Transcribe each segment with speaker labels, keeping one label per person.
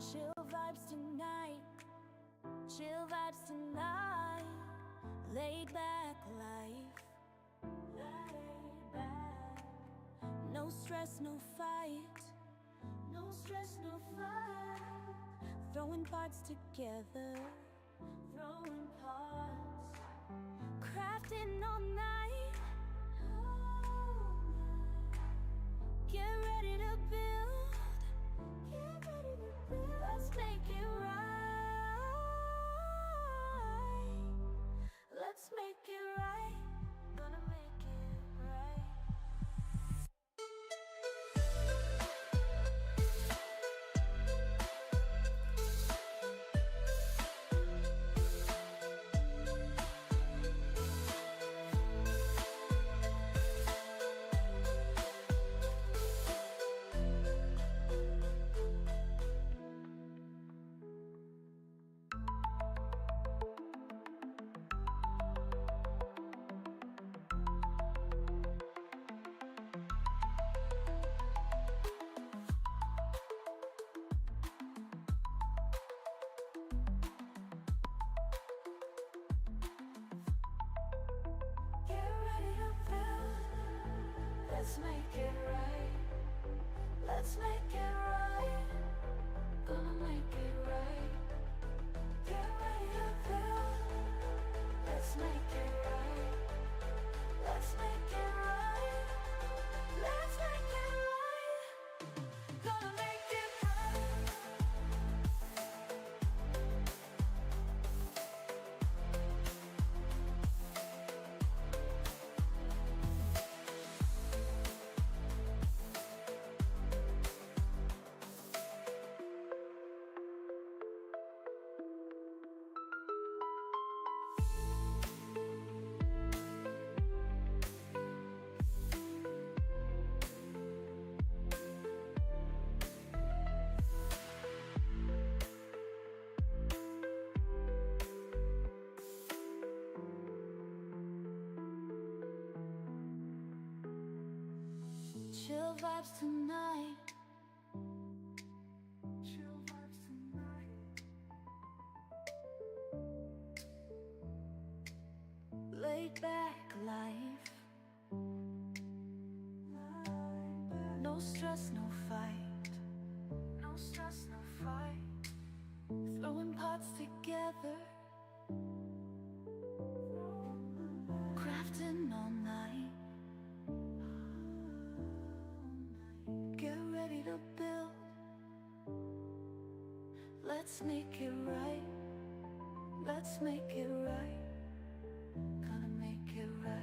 Speaker 1: Chill vibes tonight, chill vibes tonight. Laid back life, laid back. No stress, no fight, no stress, no fight. Throwing parts together, throwing parts. Crafting all night, get ready to build, get ready to build. Let's make it right, let's make it right, gonna make it right. Let's make it right, let's make it right, gonna make it right. Get ready to build, let's make it right, let's make it right, let's make it right, gonna make it right. Chill vibes tonight, chill vibes tonight. Laid back life, no stress, no fight, no stress, no fight. Throwing parts together, crafting all night. Get ready to build, let's make it right, let's make it right, gonna make it right.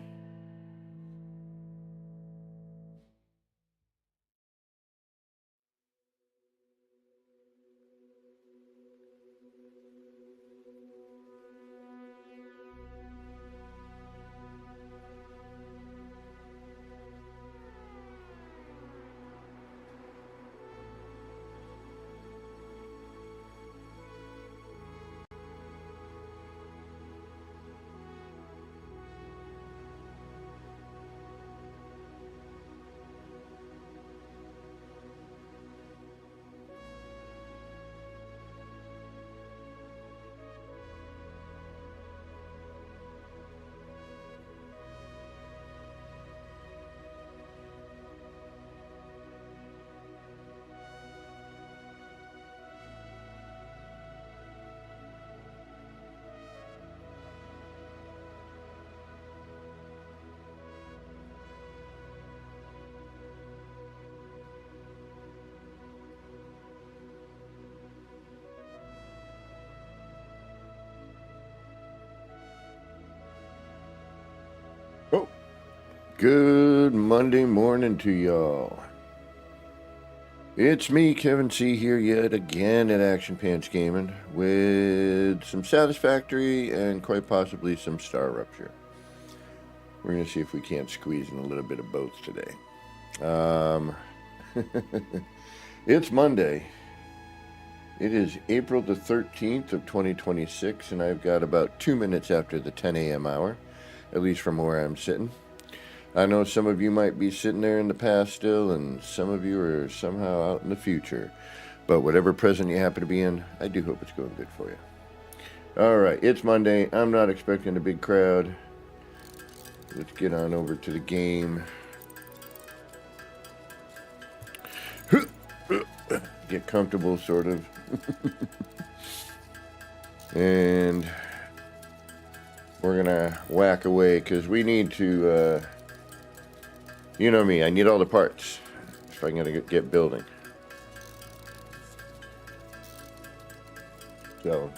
Speaker 2: Oh, good Monday morning to y'all. It's me, Kevin C, here yet again at Action Pants Gaming with some Satisfactory and quite possibly some StarRupture. We're going to see if we can't squeeze in a little bit of both today. It's Monday. It is April the 13th of 2026, and I've got about 2 minutes after the 10 a.m. hour, at least from where I'm sitting. I know some of you might be sitting there in the past still, and some of you are somehow out in the future. But whatever present you happen to be in, I do hope it's going good for you. All right, it's Monday. I'm not expecting a big crowd. Let's get on over to the game. Get comfortable, sort of. And we're gonna whack away because we need to, you know me, I need all the parts if I'm gonna get building. So,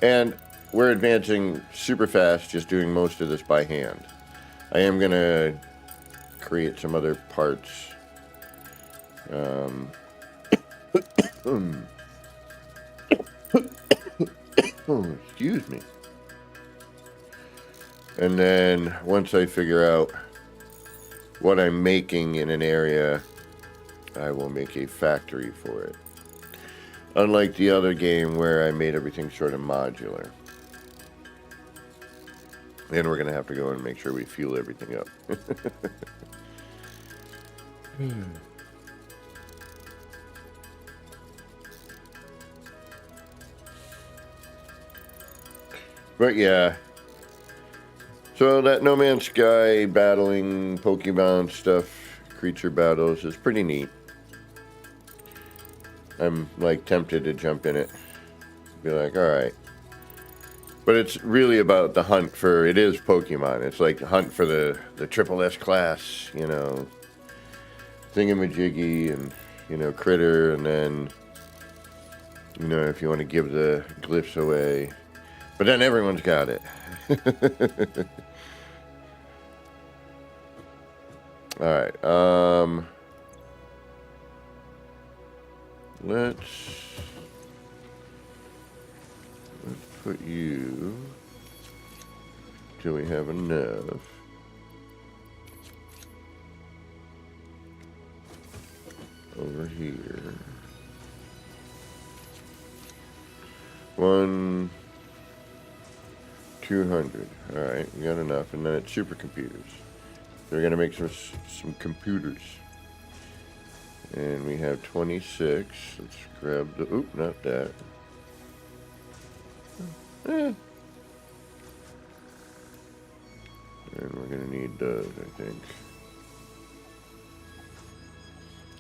Speaker 2: and we're advancing super fast, just doing most of this by hand. I am gonna create some other parts. Oh, excuse me. And then once I figure out what I'm making in an area, I will make a factory for it. Unlike the other game where I made everything sort of modular. And we're going to have to go and make sure we fuel everything up. But yeah. So that No Man's Sky battling Pokemon stuff, creature battles, is pretty neat. I'm like tempted to jump in it. Be like, alright. But it's really about the hunt for, it is Pokemon. It's like the hunt for the triple S class, you know, thingamajiggy and, you know, critter, and then, you know, if you want to give the glyphs away. But then everyone's got it. Alright, let's put you till we have enough. Over here. 200. Alright, we got enough. And then it's supercomputers. So we're going to make some computers. And we have 26. Let's grab the... Oop, not that. And we're going to need those, I think.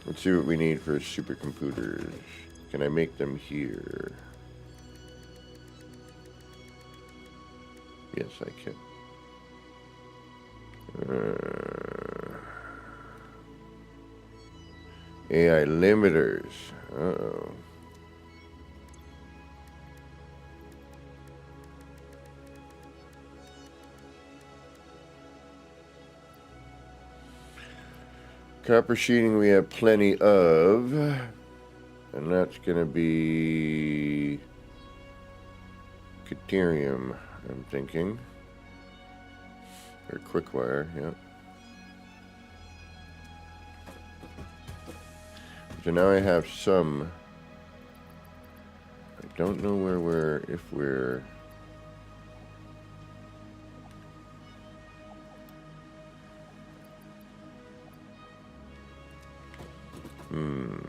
Speaker 2: Let's see what we need for supercomputers. Can I make them here? Yes, I can. AI limiters. Uh-oh. Copper sheeting we have plenty of. And that's going to be Caterium, I'm thinking. Or Quickwire, yeah. So now I have some. I don't know where if we're...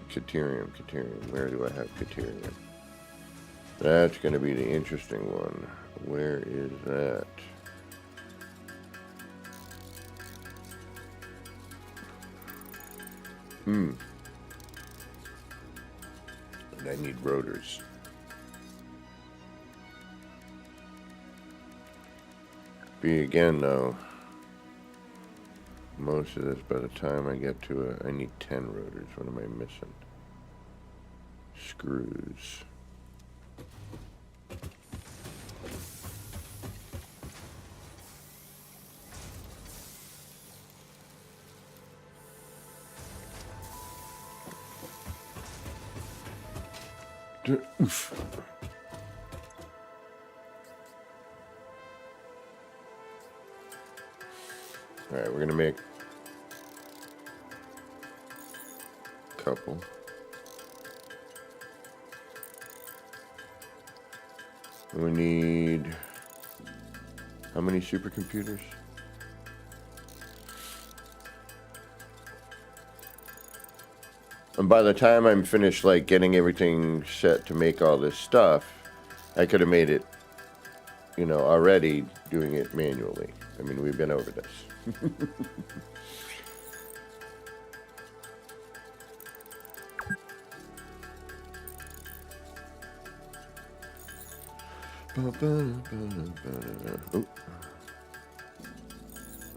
Speaker 2: Caterium. Where do I have Caterium? That's going to be the interesting one. Where is that? And I need rotors. Again, though, most of this, by the time I get to it, I need 10 rotors. What am I missing? Screws. Oof. All right, we're gonna make a couple. We need how many supercomputers? And by the time I'm finished, like, getting everything set to make all this stuff, I could have made it, you know, already doing it manually. I mean, we've been over this. Oh.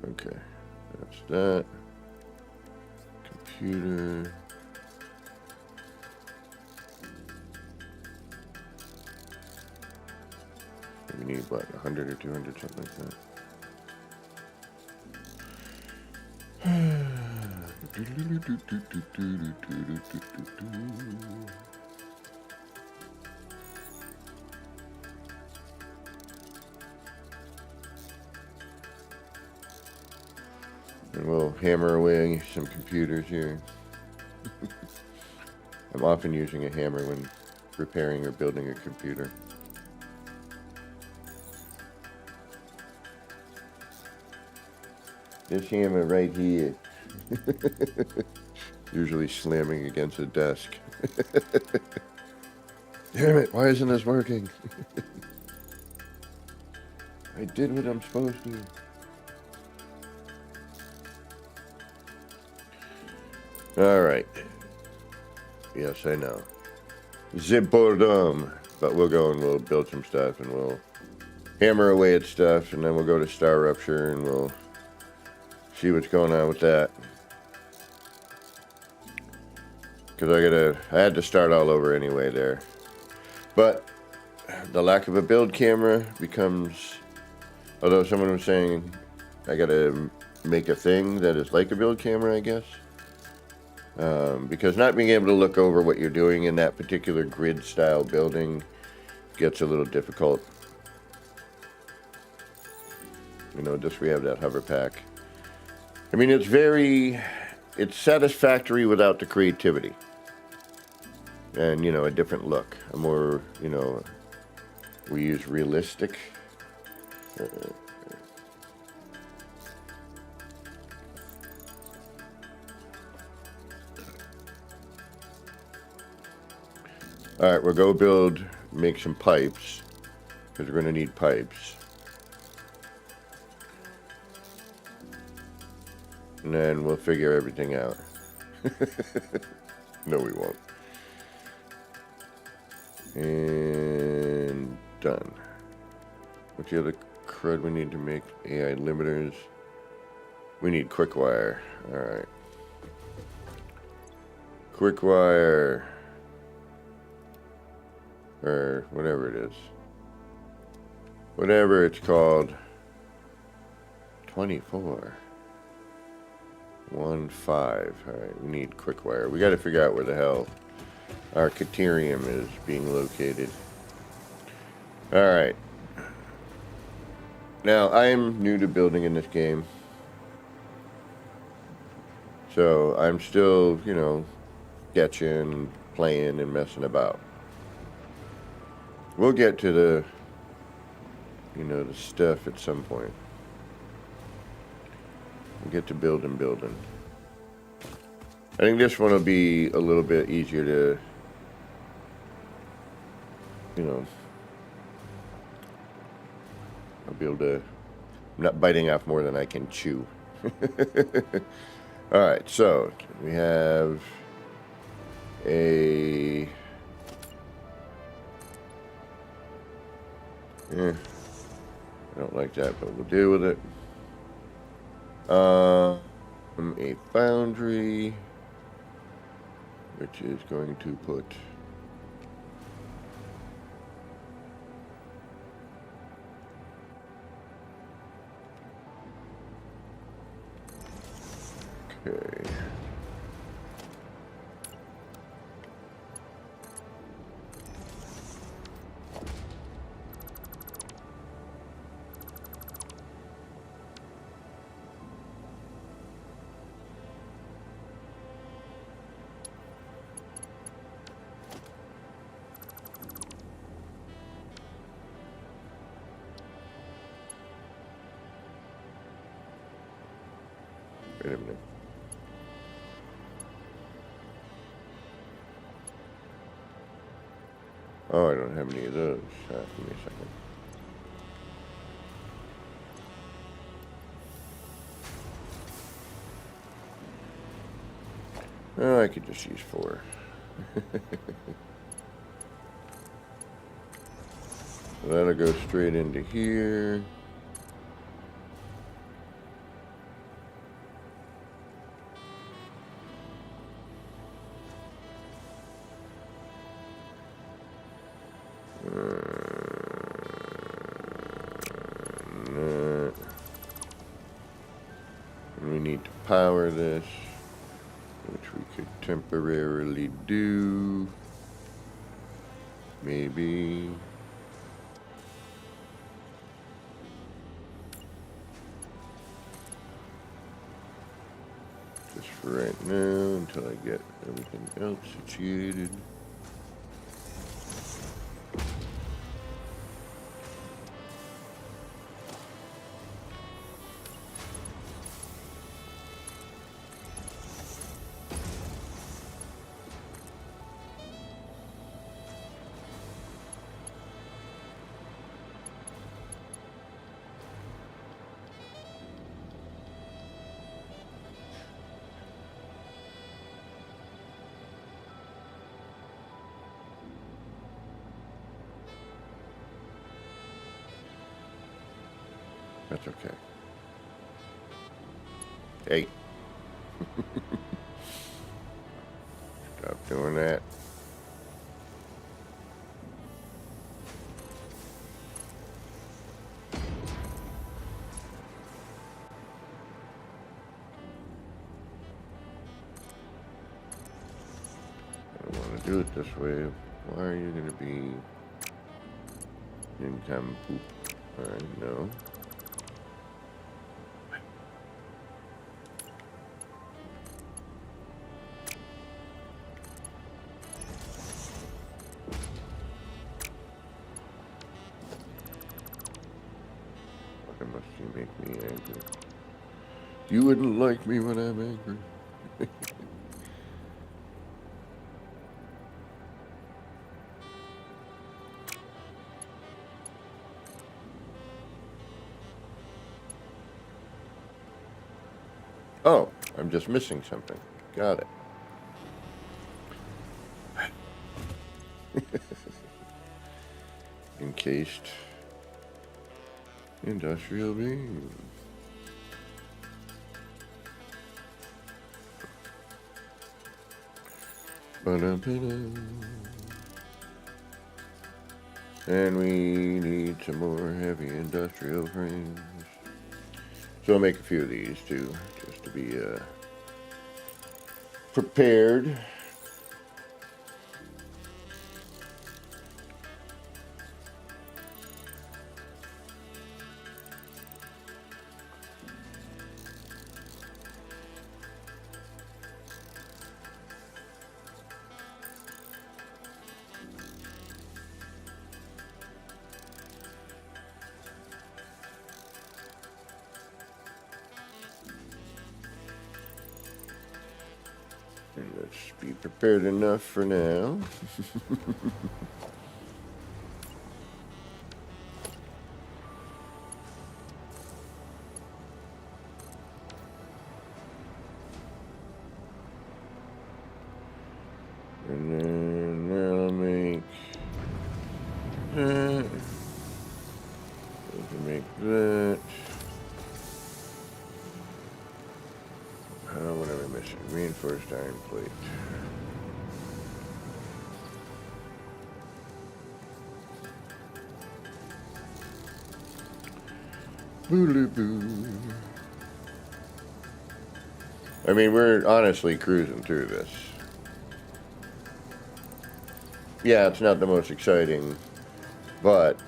Speaker 2: Okay, that's that. Computer. We need what, 100 or 200, something like that. And we'll hammer away some computers here. I'm often using a hammer when repairing or building a computer. This hammer right here. Usually slamming against a desk. Damn it, why isn't this working? I did what I'm supposed to. Alright. Yes, I know. Zip boredom. But we'll go and we'll build some stuff and we'll hammer away at stuff and then we'll go to StarRupture and we'll see what's going on with that. Because I had to start all over anyway there. But the lack of a build camera becomes, although someone was saying I gotta make a thing that is like a build camera, I guess. Because not being able to look over what you're doing in that particular grid style building gets a little difficult. You know, just we have that hover pack. I mean, it's satisfactory without the creativity. And, you know, a different look. A more, you know, we use realistic. Alright, we'll go make some pipes. Because we're going to need pipes. And then we'll figure everything out. No, we won't. And done. What's the other crud we need to make? AI limiters. We need quick wire. Alright. Quick wire. Or whatever it is. Whatever it's called. 24. 1, 5. Alright, we need quick wire. We gotta figure out where the hell our Caterium is being located. Alright. Now, I'm new to building in this game. So, I'm still, you know, sketching, playing, and messing about. We'll get to the, you know, the stuff at some point. We'll get to building. I think this one will be a little bit easier to, you know, I'll be able to, I'm not biting off more than I can chew. Alright, so we have a, I don't like that, but we'll deal with it. A foundry, which is going to put okay. Wait a minute. Oh, I don't have any of those. Give me a second. Oh, I could just use 4. That'll go straight into here. We need to power this, which we could temporarily do. Maybe. Just for right now, until I get everything else situated. That's okay. Hey. Stop doing that. I don't want to do it this way. Why are you going to be income poop? Alright, no. Why must you make me angry? You wouldn't like me when I'm angry. Oh, I'm just missing something. Got it. Encased industrial beam. And we need some more heavy industrial frames. So I'll make a few of these too, just to be prepared. And let's be prepared enough for now. And then that'll make that. We can make that. What am I missing? Reinforced iron plate. Boo-loo-boo. I mean, we're honestly cruising through this. Yeah, it's not the most exciting, but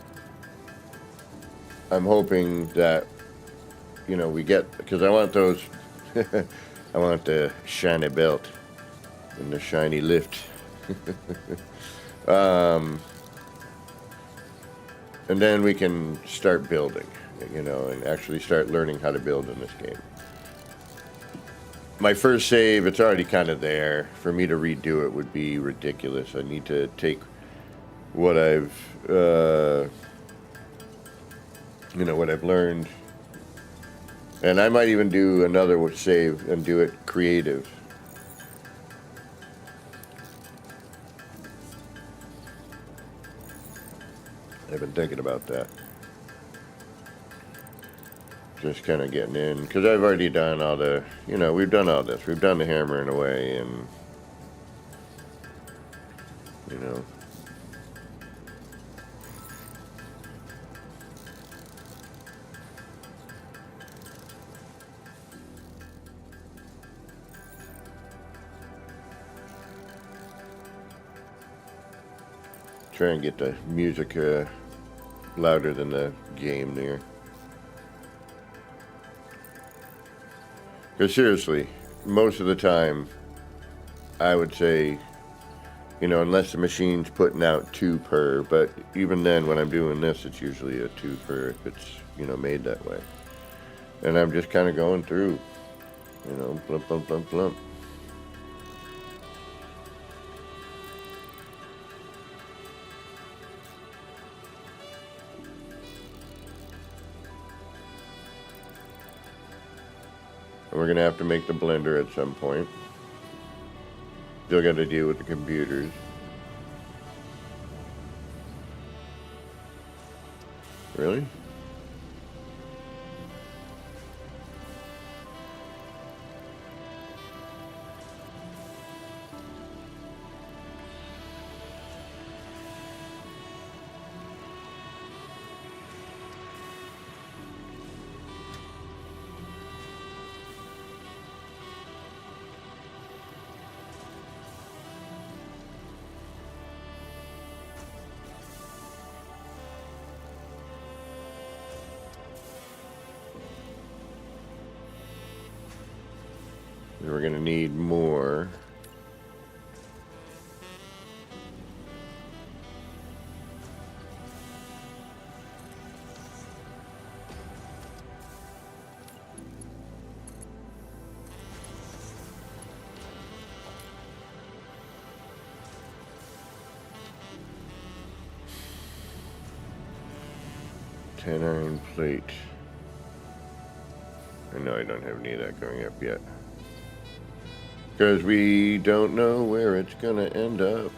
Speaker 2: I'm hoping that, you know, we get, because I want those, I want the shiny belt and the shiny lift. And then we can start building, you know, and actually start learning how to build in this game. My first save, it's already kind of there. For me to redo it would be ridiculous. I need to take what I've, what I've learned. And I might even do another save and do it creative. I've been thinking about that. Just kind of getting in, because I've already done all the, we've done all this. We've done the hammering away, and, try and get the music louder than the game there. Because seriously, most of the time, I would say, unless the machine's putting out 2 per, but even then, when I'm doing this, it's usually a 2 per if it's, made that way. And I'm just kind of going through, blump, blump, blump, blump. And we're going to have to make the blender at some point. Still got to deal with the computers. Really? We're going to need more. Ten iron plate. I know I don't have any of that going up yet. Because we don't know where it's going to end up.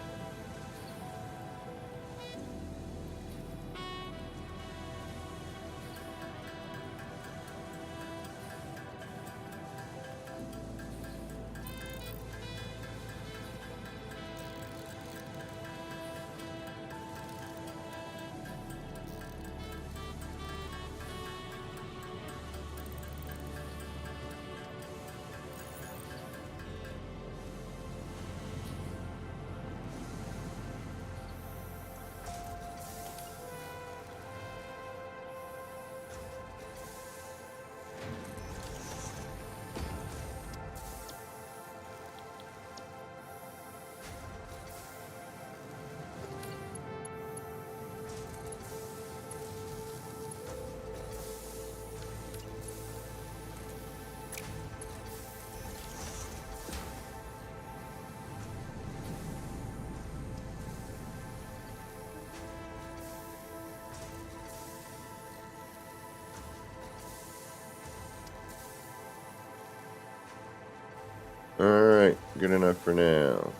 Speaker 2: Alright, good enough for now.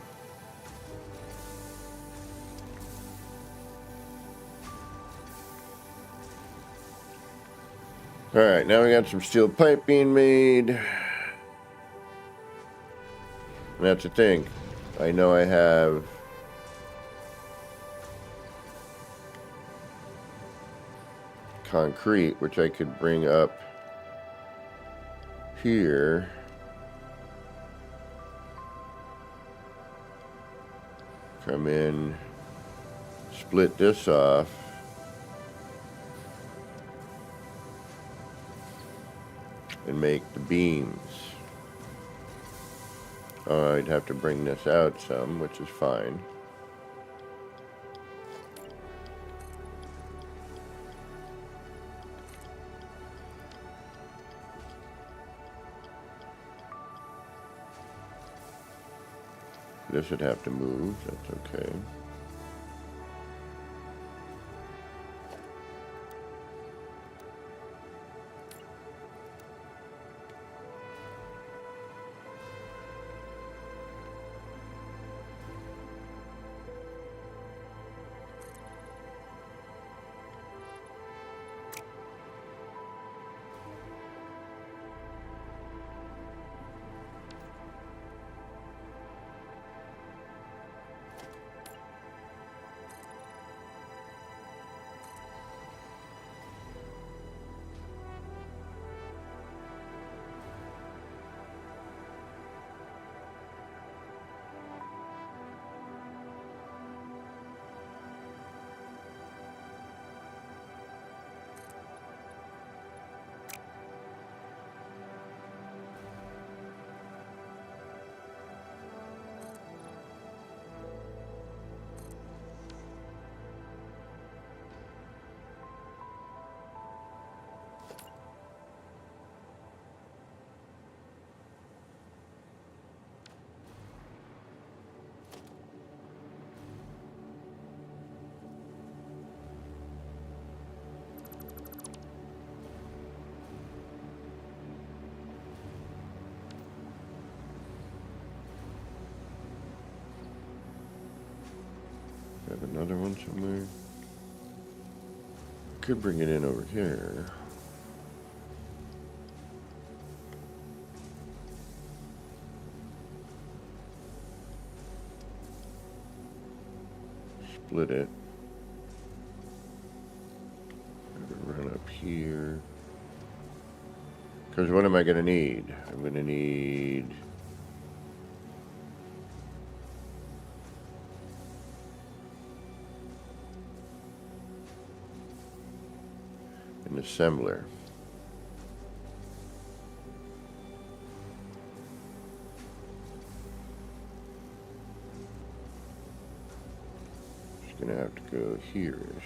Speaker 2: Alright, now we got some steel pipe being made. And that's the thing. I know I have concrete, which I could bring up here. Come in, split this off. And make the beams. I'd have to bring this out some, which is fine. This would have to move, that's okay. somewhere. Could bring it in over here. Split it. Run up here. Because what am I going to need? I'm going to need an assembler. It's going to have to go here-ish.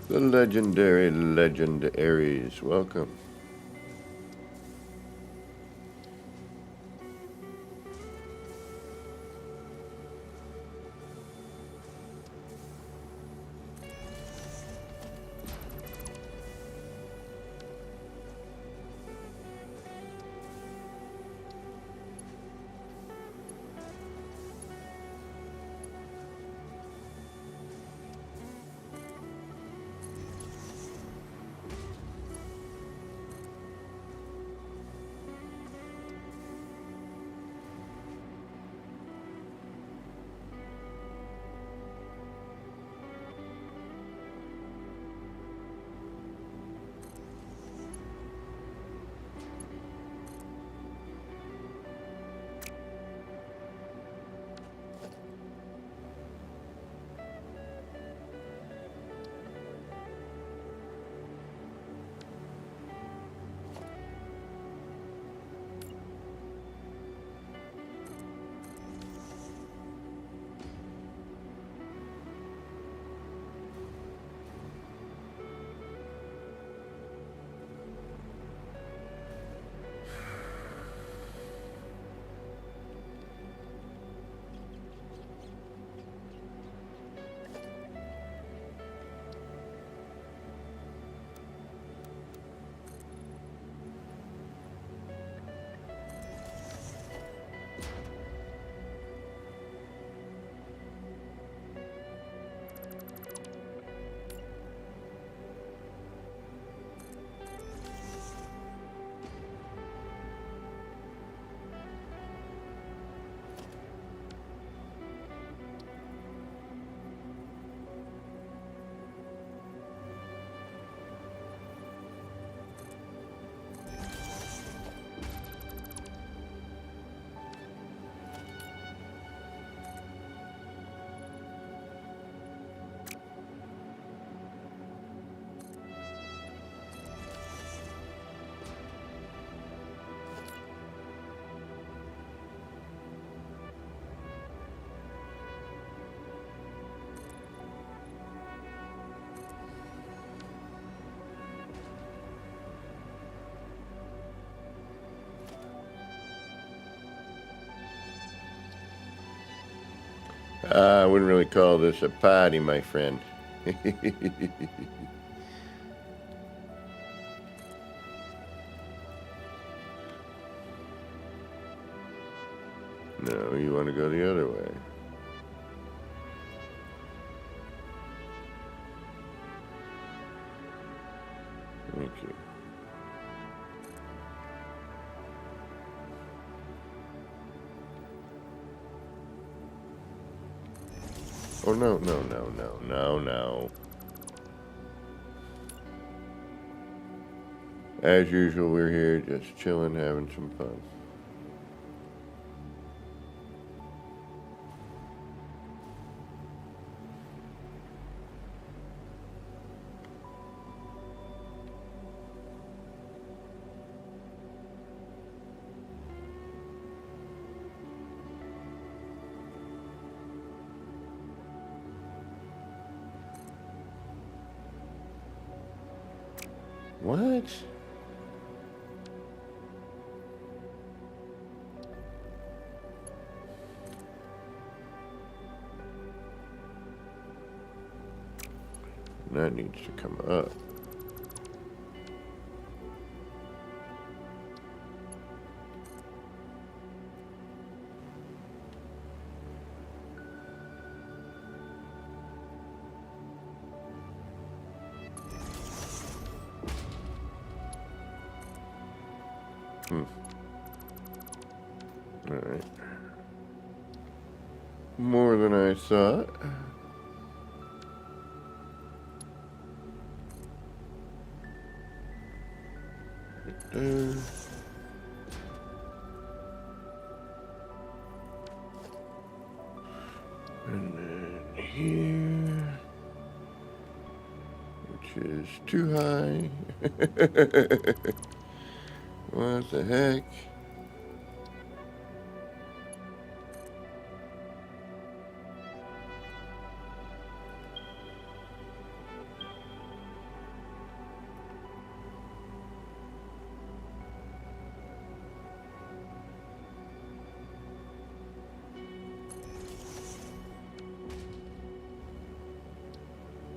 Speaker 2: The legendary legendaries, welcome. I wouldn't really call this a party, my friend. No, you want to go the other way. Thank you. Oh, no, no, no, no, no, no. As usual, we're here just chilling, having some fun. What? That needs to come up. Alright. More than I thought. Right there. And then here, which is too high. What the heck?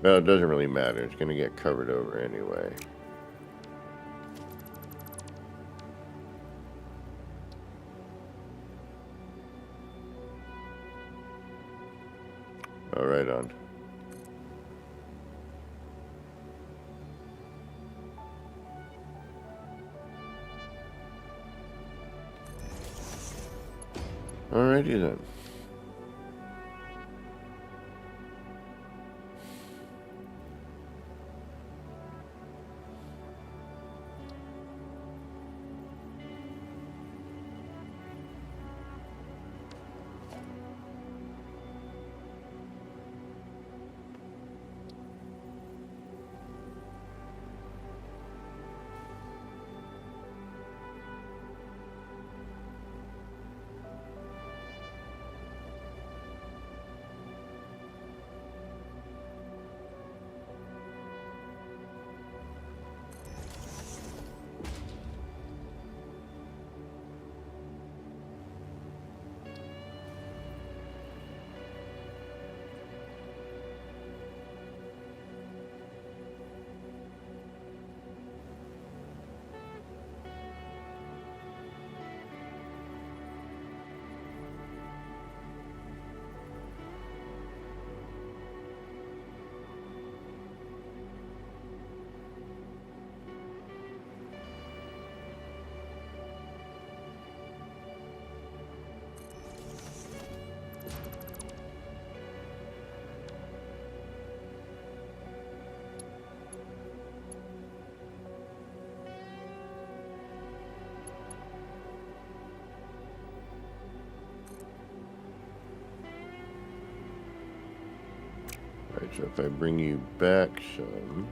Speaker 2: Well, it doesn't really matter. It's going to get covered over anyway. All right, on. Alrighty then. Alright, so if I bring you back some.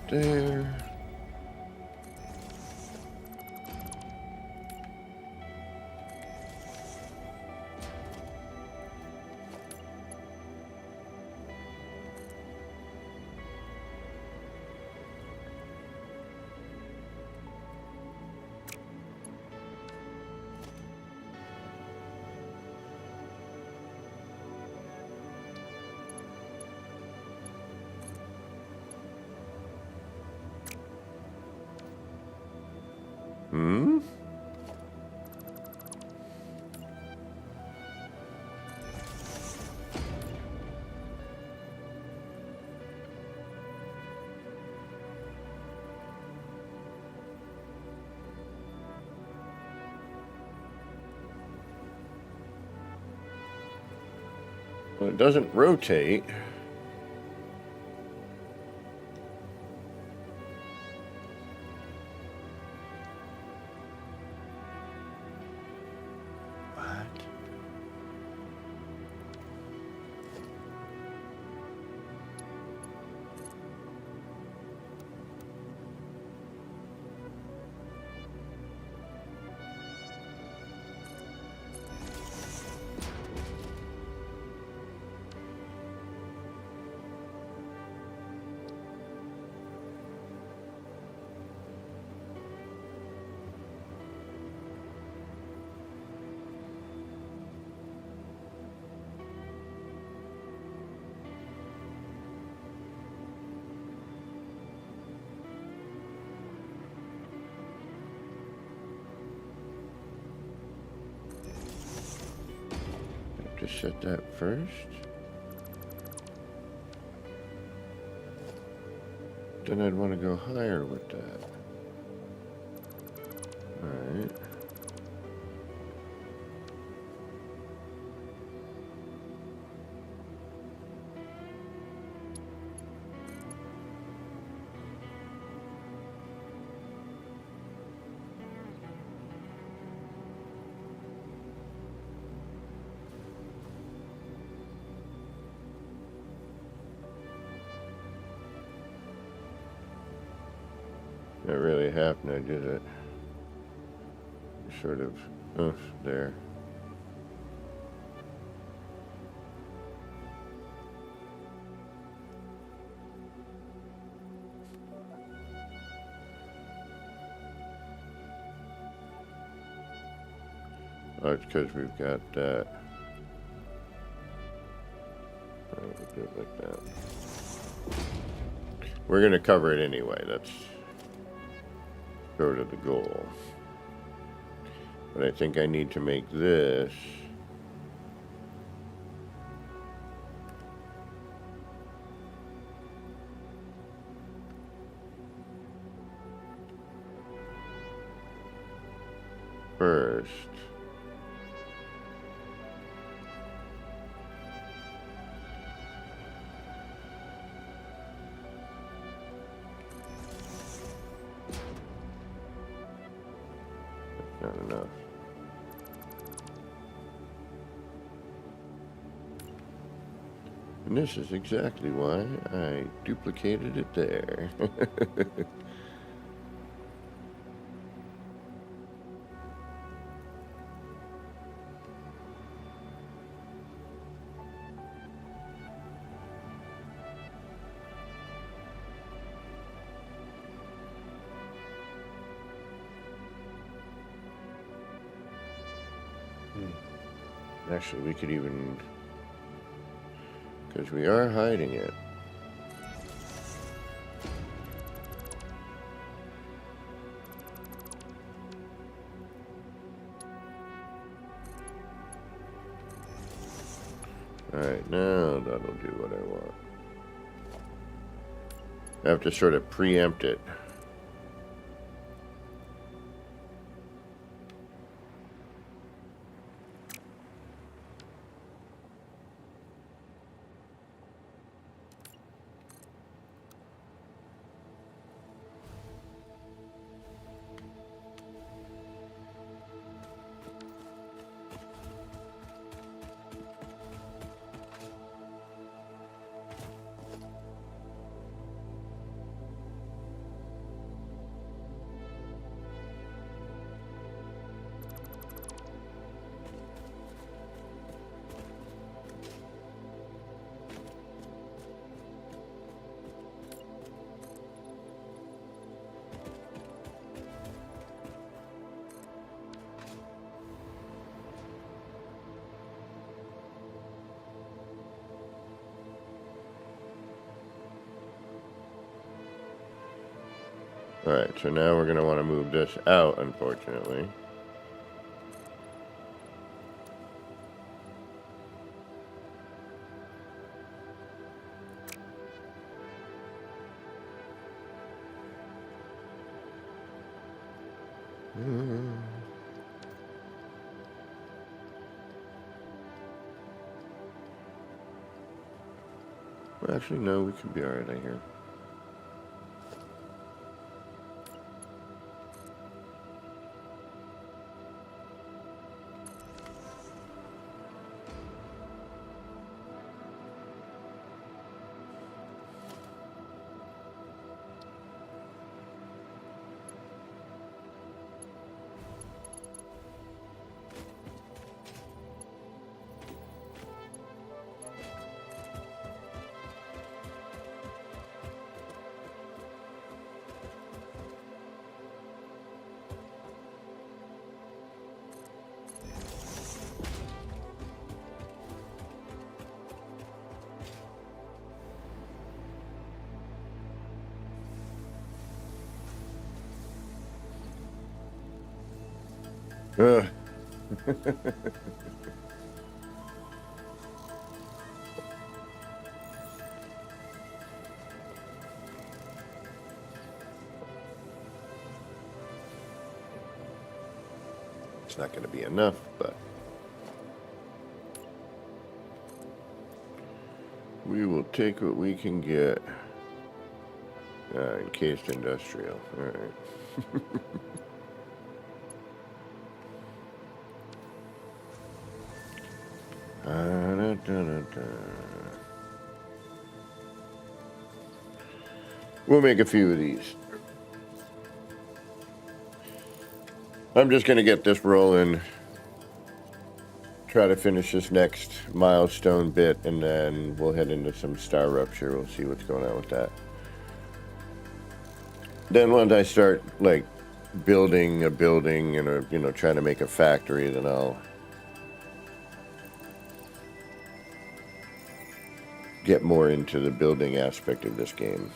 Speaker 2: there. Hmm? Well, it doesn't rotate. What? Have to set that first. Then I'd want to go higher with that. Alright. Not really happening, did it? Sort of, there. Oh, it's because we've got that. We'll do it like that. We're going to cover it anyway. That's sort of the goal. But I think I need to make this first. That's not enough. And this is exactly why I duplicated it there. Actually, we could even, because we are hiding it. Alright, now that'll do what I want. I have to sort of preempt it. Alright, so now we're going to want to move this out, unfortunately. Well, actually, no, we could be alright, I hear. Ugh. It's not going to be enough, but we will take what we can get. Encased industrial. Alright. We'll make a few of these. I'm just going to get this rolling, try to finish this next milestone bit, and then we'll head into some StarRupture. We'll see what's going on with that. Then once I start, like, building a building and, you know, trying to make a factory, then I'll get more into the building aspect of this game.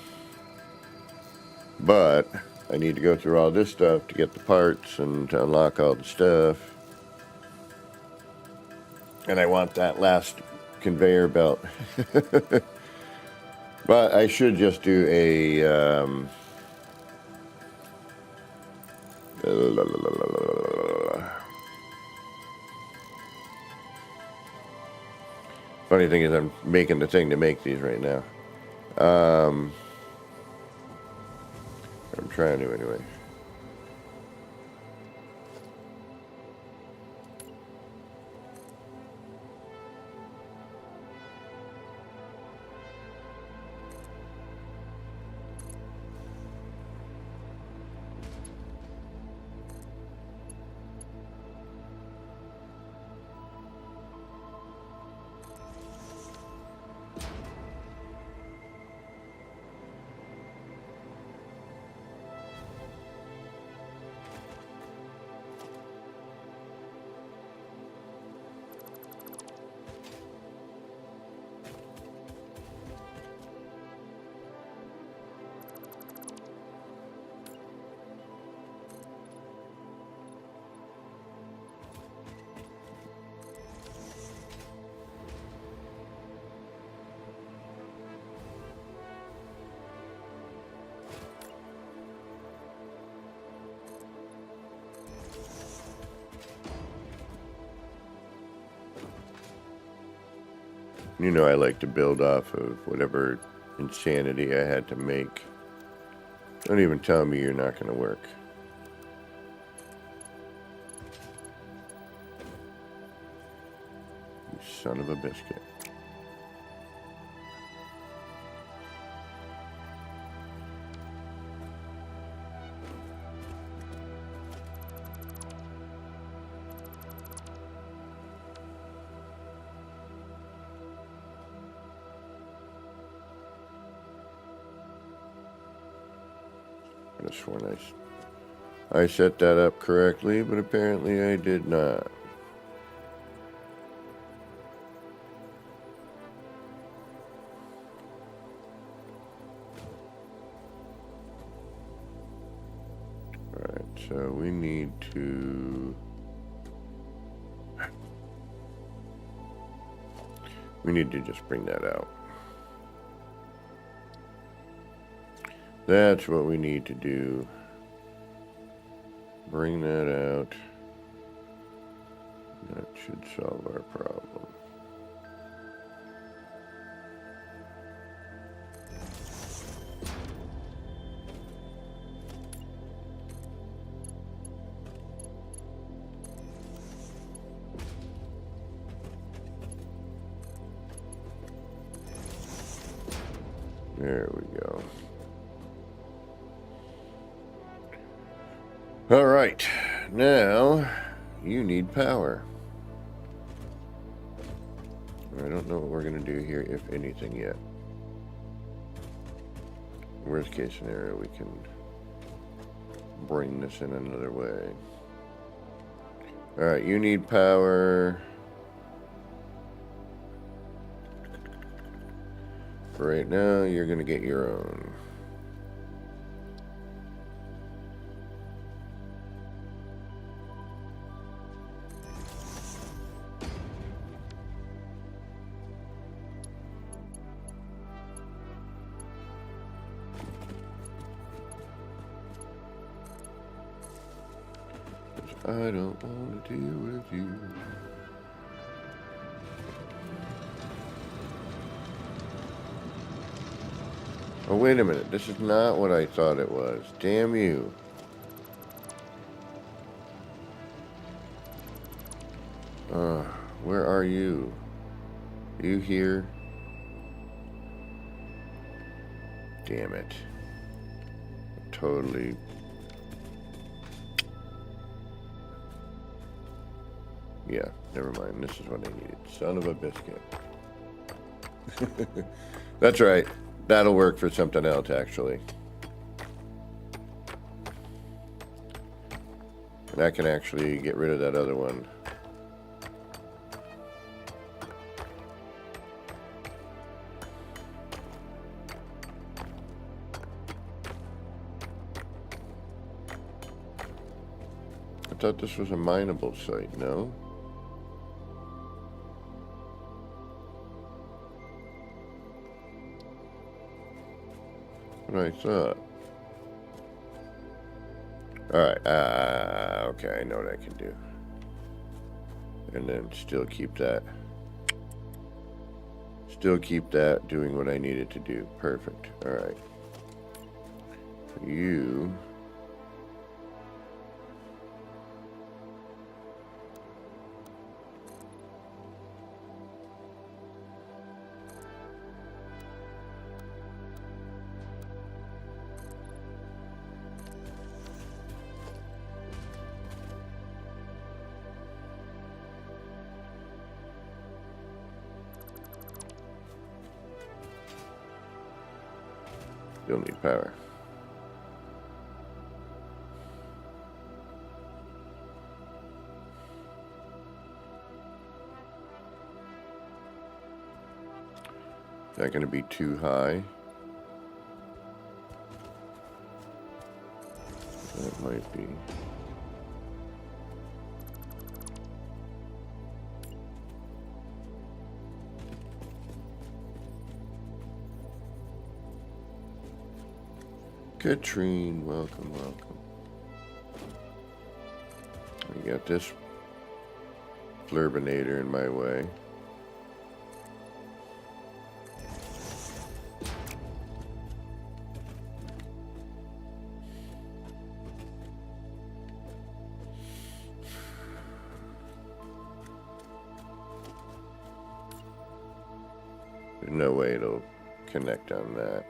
Speaker 2: But I need to go through all this stuff to get the parts and to unlock all the stuff. And I want that last conveyor belt. But I should just do a... Funny thing is I'm making the thing to make these right now. I'm trying to anyway. You know I like to build off of whatever insanity I had to make. Don't even tell me you're not going to work. You son of a biscuit. I sworn I set that up correctly, but apparently I did not. So we need to... We need to just bring that out. That's what we need to do. Bring that out. That should solve our problem. There we go. All right, now you need power. I don't know what we're going to do here, if anything, yet. Worst case scenario, we can bring this in another way. All right, you need power. For right now, you're going to get your own. I don't want to deal with you. Oh, wait a minute. This is not what I thought it was. Damn you. Where are you? Are you here? Damn it. Totally. Yeah, never mind. This is what I needed. Son of a biscuit. That's right. That'll work for something else, actually. And I can actually get rid of that other one. I thought this was a mineable site, no? What I thought. Alright, okay, I know what I can do. And then still keep that. Still keep that doing what I needed to do. Perfect. Alright. You... Still need power. Is that going to be too high? That might be. Katrine, welcome, welcome. We got this Flurbinator in my way. There's no way it'll connect on that.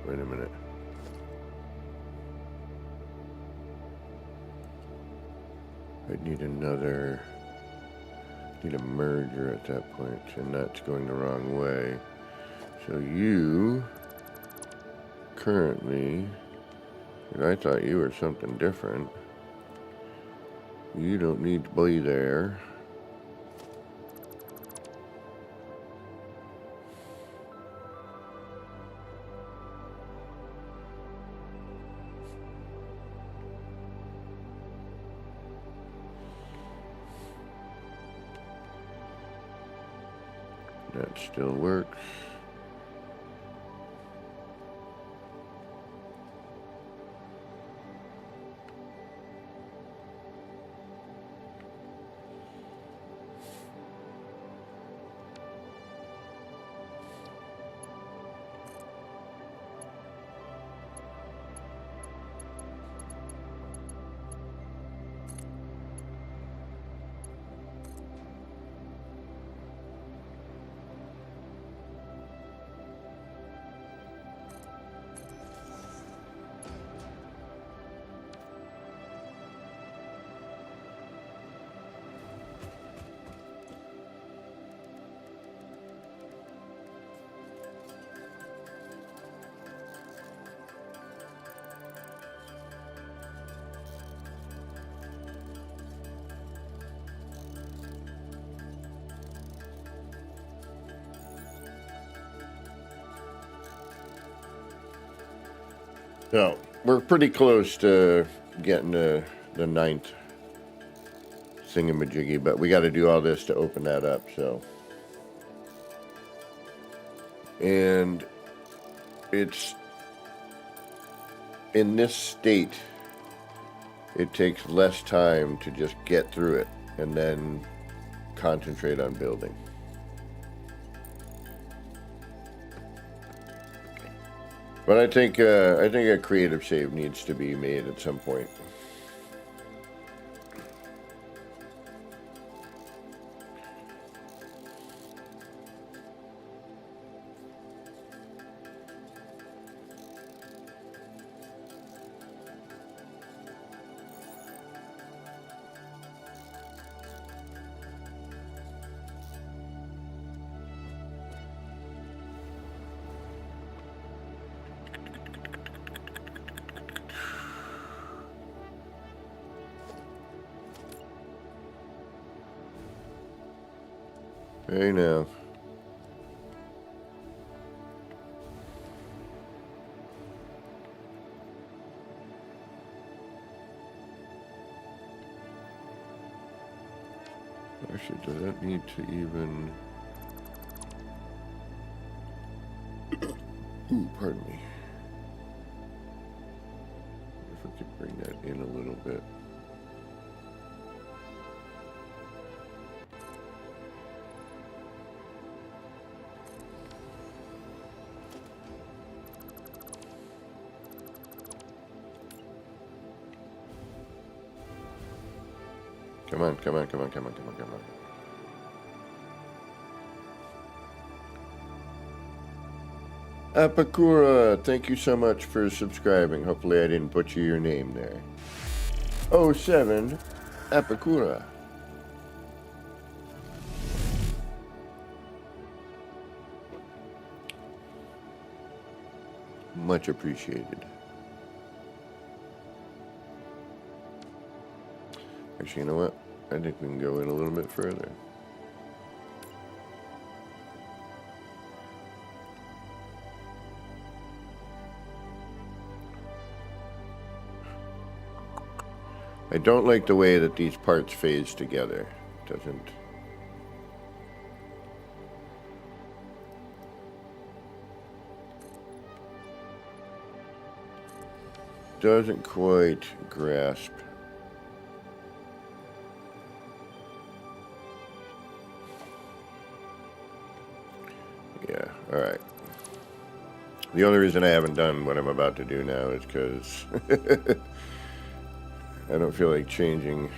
Speaker 2: Wait a minute. I need a merger at that point, and that's going the wrong way. So you currently, and I thought you were something different. You don't need to be there. That still works. So we're pretty close to getting the ninth thingamajiggy, but we got to do all this to open that up. So, and it's in this state, it takes less time to just get through it and then concentrate on building. But I think a creative save needs to be made at some point. Hey now. Actually, does that need to even... Ooh, pardon me. If we could bring that in a little bit. Come on, come on, come on, come on, come on, come on. Apakura, thank you so much for subscribing. Hopefully I didn't butcher your name there. 07 Apakura. Much appreciated. Actually, you know what? I think we can go in a little bit further. I don't like the way that these parts phase together. Doesn't quite grasp. Yeah, all right. The only reason I haven't done what I'm about to do now is because I don't feel like changing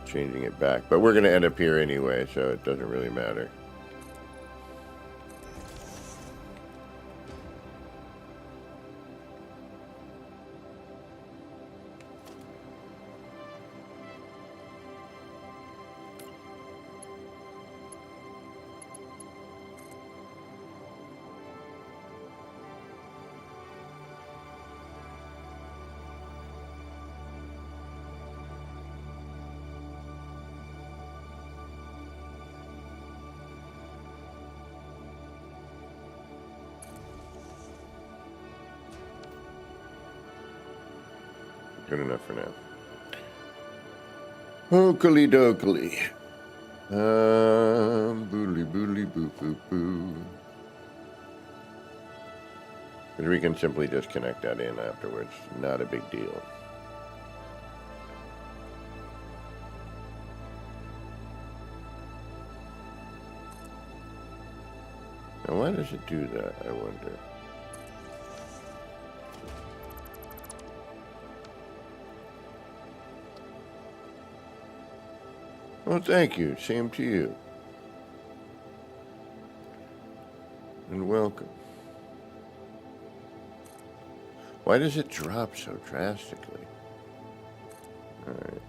Speaker 2: it back. But we're going to end up here anyway, so it doesn't really matter. Good enough for now. Oakley dokley. Boodly boodly boo boo boo. Because we can simply just connect that in afterwards. Not a big deal. Now why does it do that, I wonder? Well, thank you. Same to you. And welcome. Why does it drop so drastically? All right.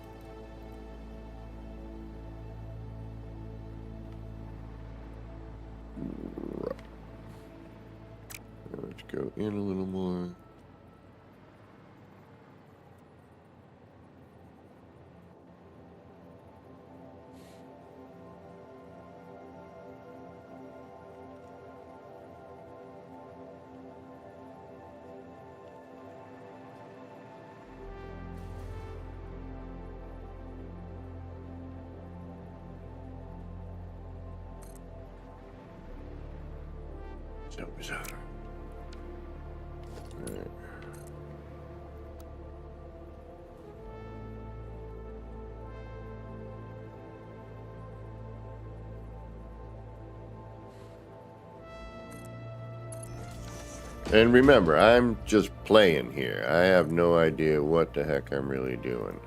Speaker 2: Let's go in a little more. So bizarre. All right. And remember, I'm just playing here. I have no idea what the heck I'm really doing.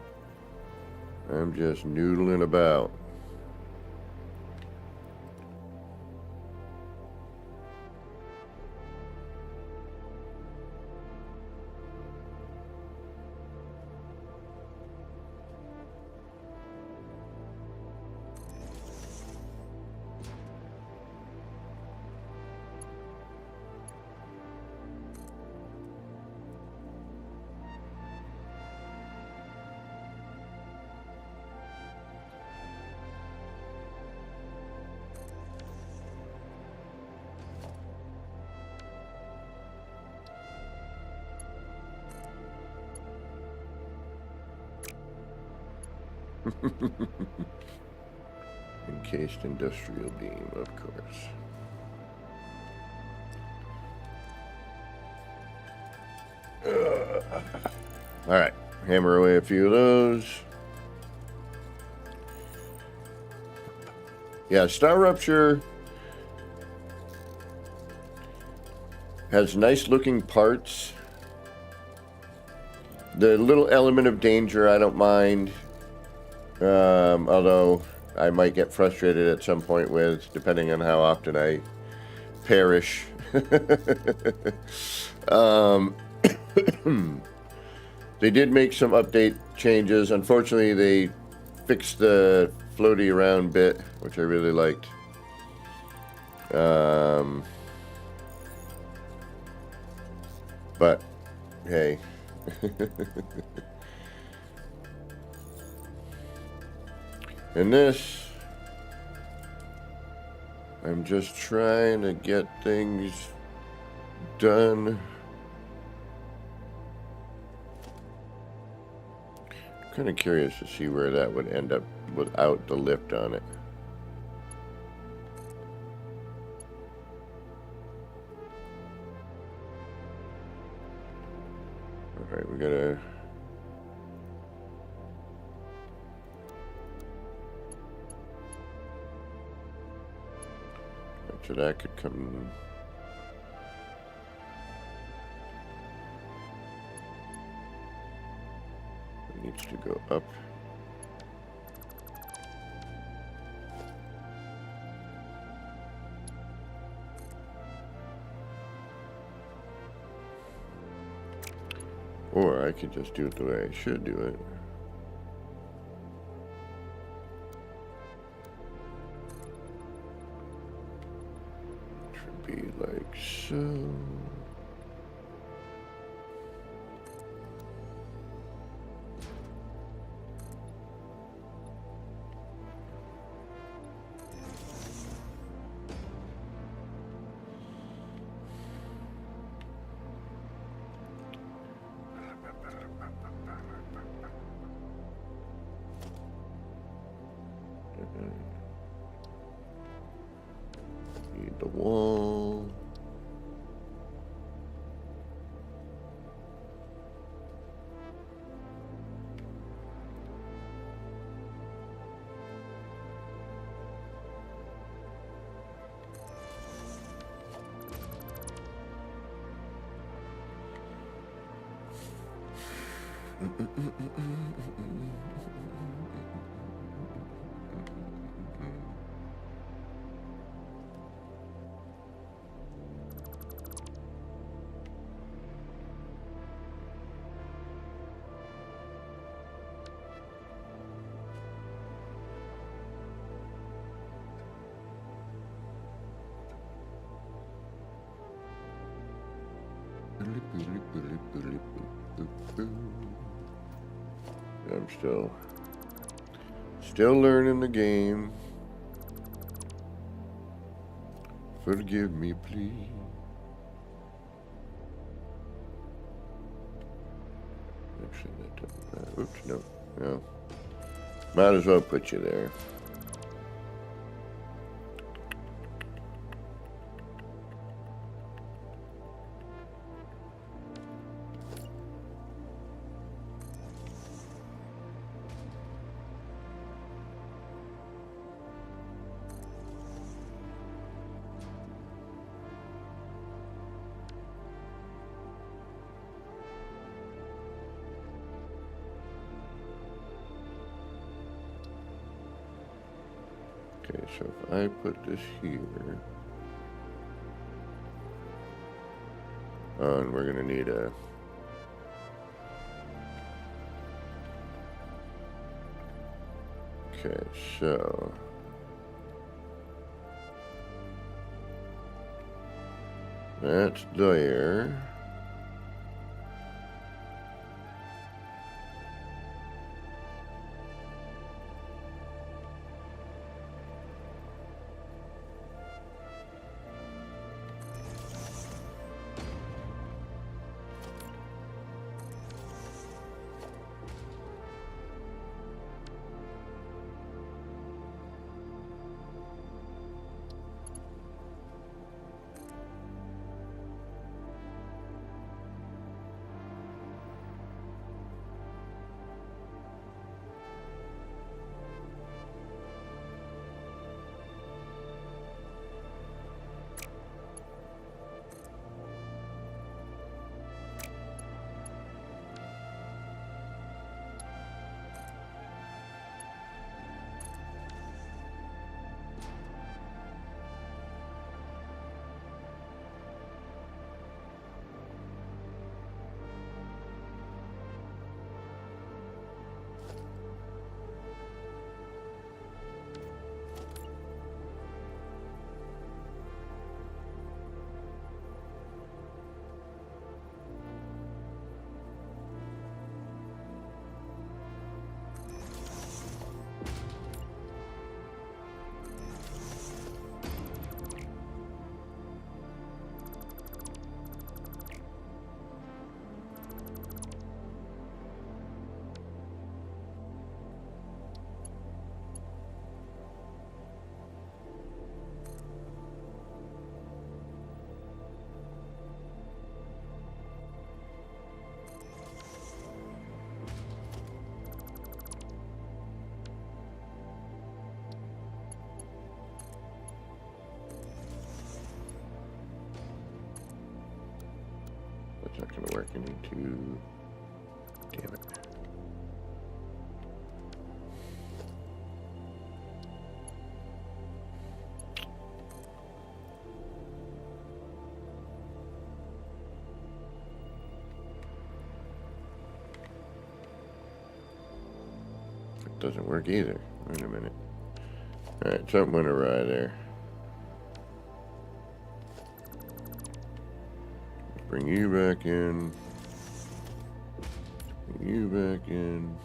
Speaker 2: I'm just noodling about. Encased industrial beam, of course. All right, hammer away a few of those. Yeah, StarRupture has nice looking parts. The little element of danger I don't mind, although I might get frustrated at some point with, depending on how often I perish. They did make some update changes. Unfortunately, they fixed the floaty around bit, which I really liked. But hey. And this, I'm just trying to get things done. Kind of curious to see where that would end up without the lift on it. All right, we gotta. So that could come. It needs to go up. Or I could just do it the way I should do it. Which would be like so. Need the wall. I'm still learning the game. Forgive me, please. Actually, that doesn't matter. Oops, no. Might as well put you there. Okay, so if I put this here, and we're gonna need a okay, so that's there. work. I need to... Damn it. It doesn't work either. Wait a minute. Alright, something went awry there. Let's bring you back in. Bring you back in.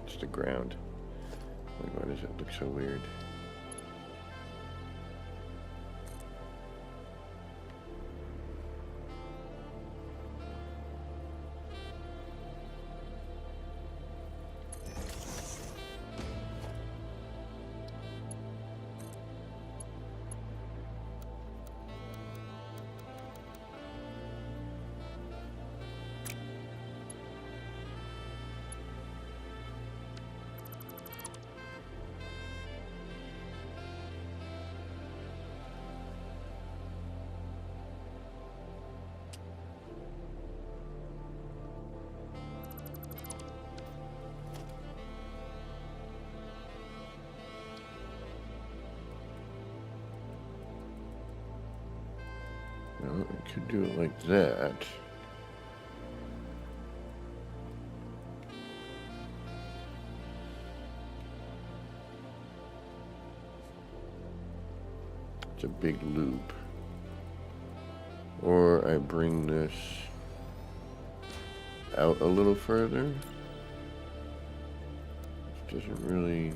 Speaker 2: It's the ground. Like, why does it look so weird? Well, I could do it like that. It's a big loop. Or I bring this out a little further. This doesn't really...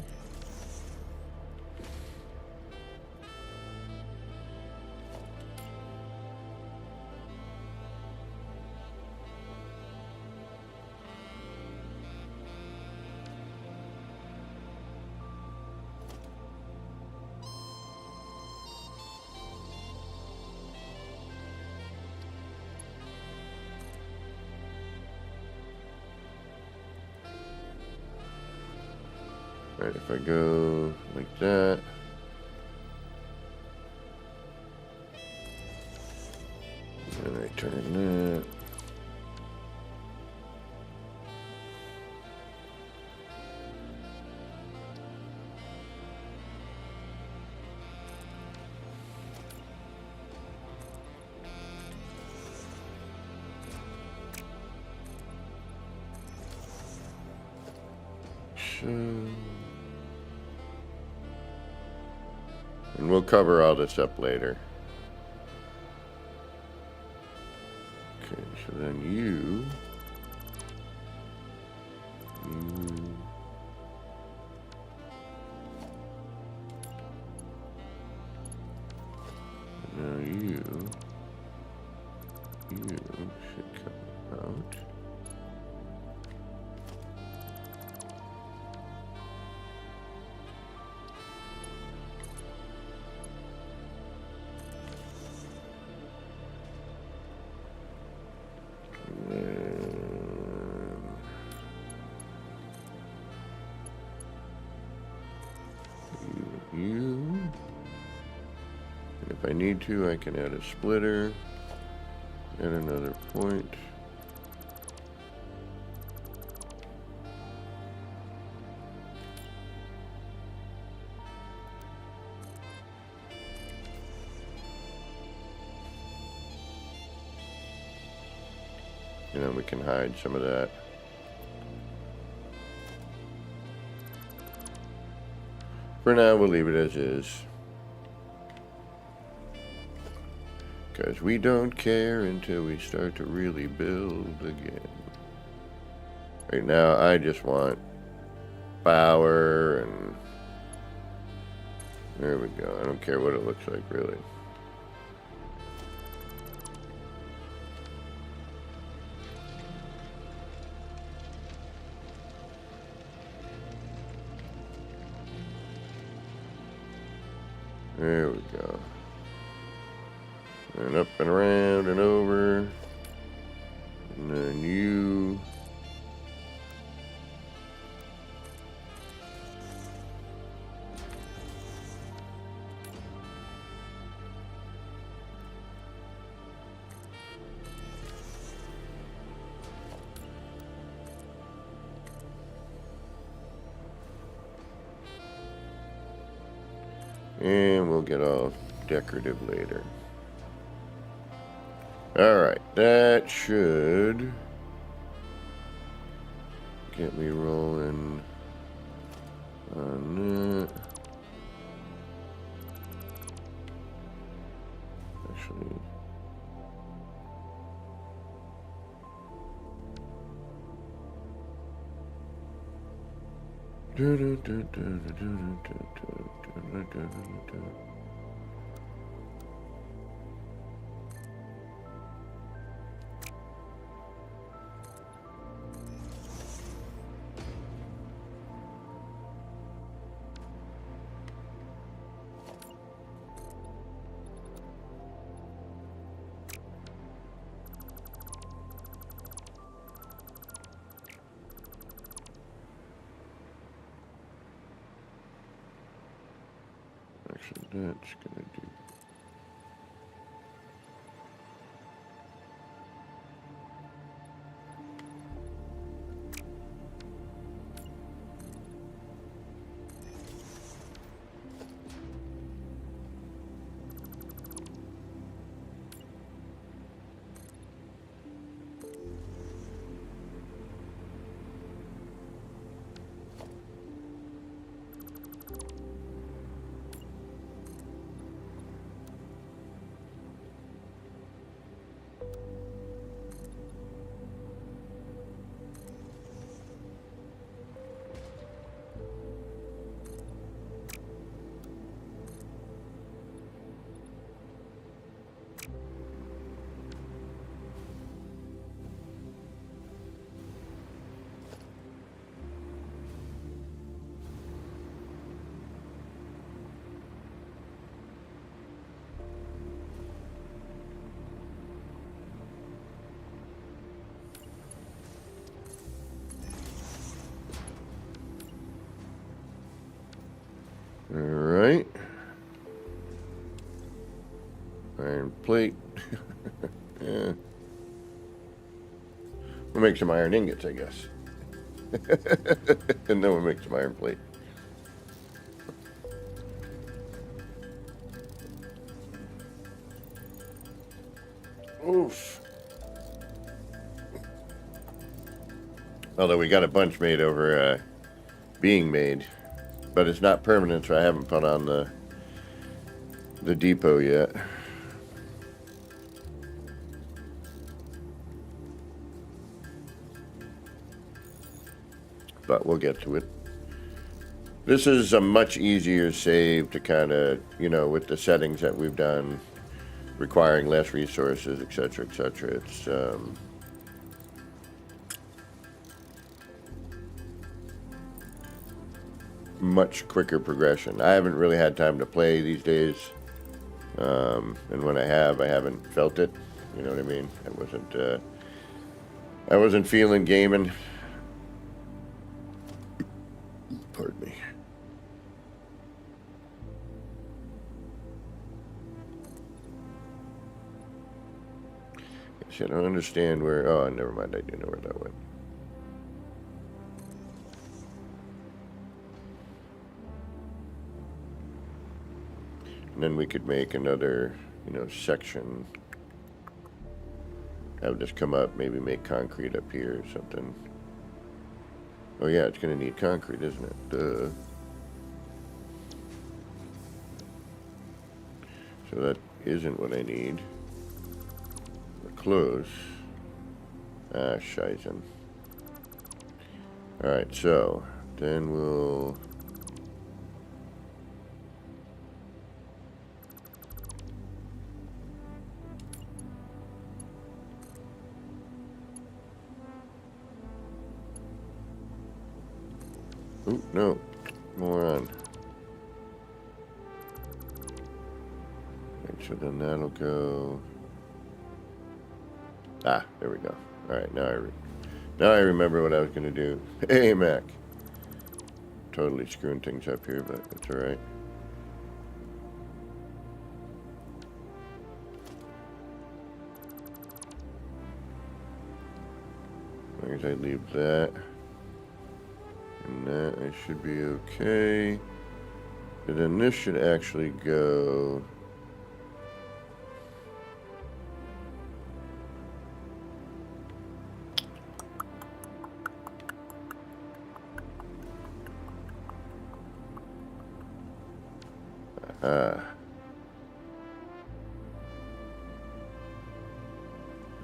Speaker 2: Right, if I go like that, and I turn that, so, and we'll cover all this up later. Okay, so then you now you should come out. If I need to, I can add a splitter at another point. And then we can hide some of that. For now, we'll leave it as is. Because we don't care until we start to really build again. Right now, I just want power and... There we go. I don't care what it looks like, really. There we go. And up and around and over. And then you. And we'll get all decorative later. Alright, that should get me rolling on that. Actually, that's gonna do. Alright. Iron plate. Yeah. We'll make some iron ingots, I guess. And then we'll make some iron plate. Oof. Although we got a bunch made over being made. But it's not permanent, so I haven't put on the depot yet. But we'll get to it. This is a much easier save to kind of, you know, with the settings that we've done, requiring less resources, etc., etc. It's much quicker progression. I haven't really had time to play these days, and when I have, I haven't felt it. You know what I mean? I wasn't feeling gaming. Pardon me. See, I don't understand where... Oh, never mind. I do know where that went. And then we could make another, section. Have this come up, maybe make concrete up here or something. Oh yeah, it's going to need concrete, isn't it? Duh. So that isn't what I need. We're close. Ah, scheißen. Alright, so then we'll... Oh, no. Moron. Right, so then that'll go... Ah, there we go. Alright, now I remember what I was going to do. Hey, Mac. Totally screwing things up here, but it's alright. As long as I leave that. And that, I should be okay. And then this should actually go...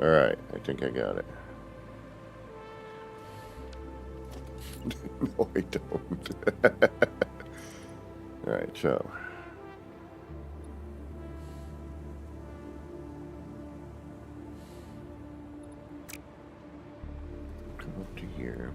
Speaker 2: Alright, I think I got it. No, I don't. Alright, so. Come up to here.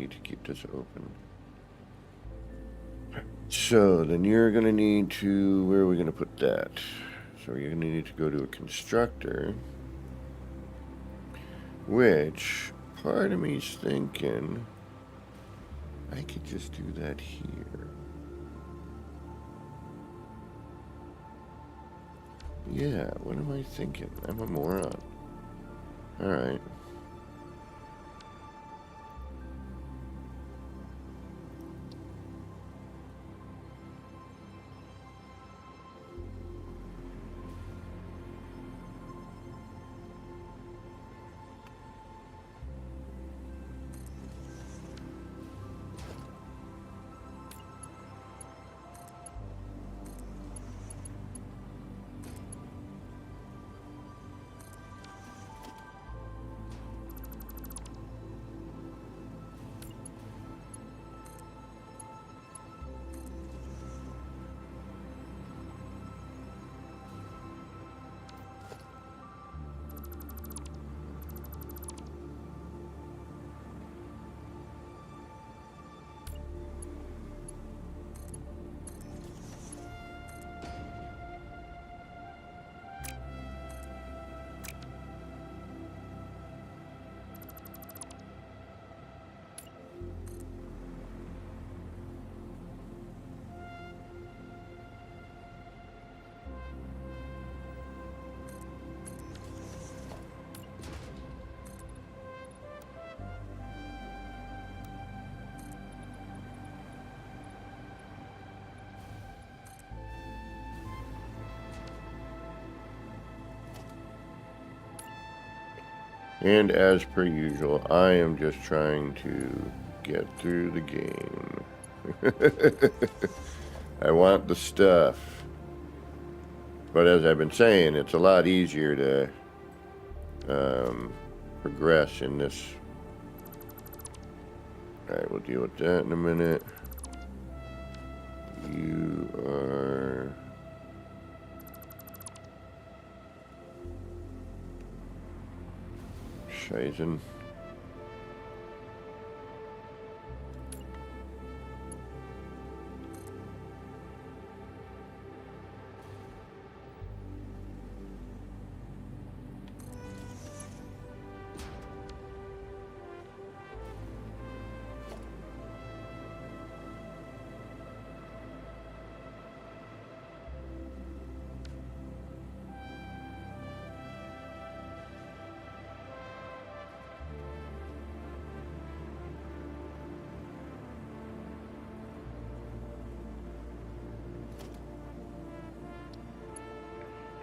Speaker 2: To keep this open. So then you're going to need to, where are we going to put that? So you're going to need to go to a constructor, which part of me's thinking I could just do that here. Yeah, what am I thinking? I'm a moron. Alright. And as per usual, I am just trying to get through the game. I want the stuff. But as I've been saying, it's a lot easier to progress in this. Alright, we'll deal with that in a minute. You are... Scheißen.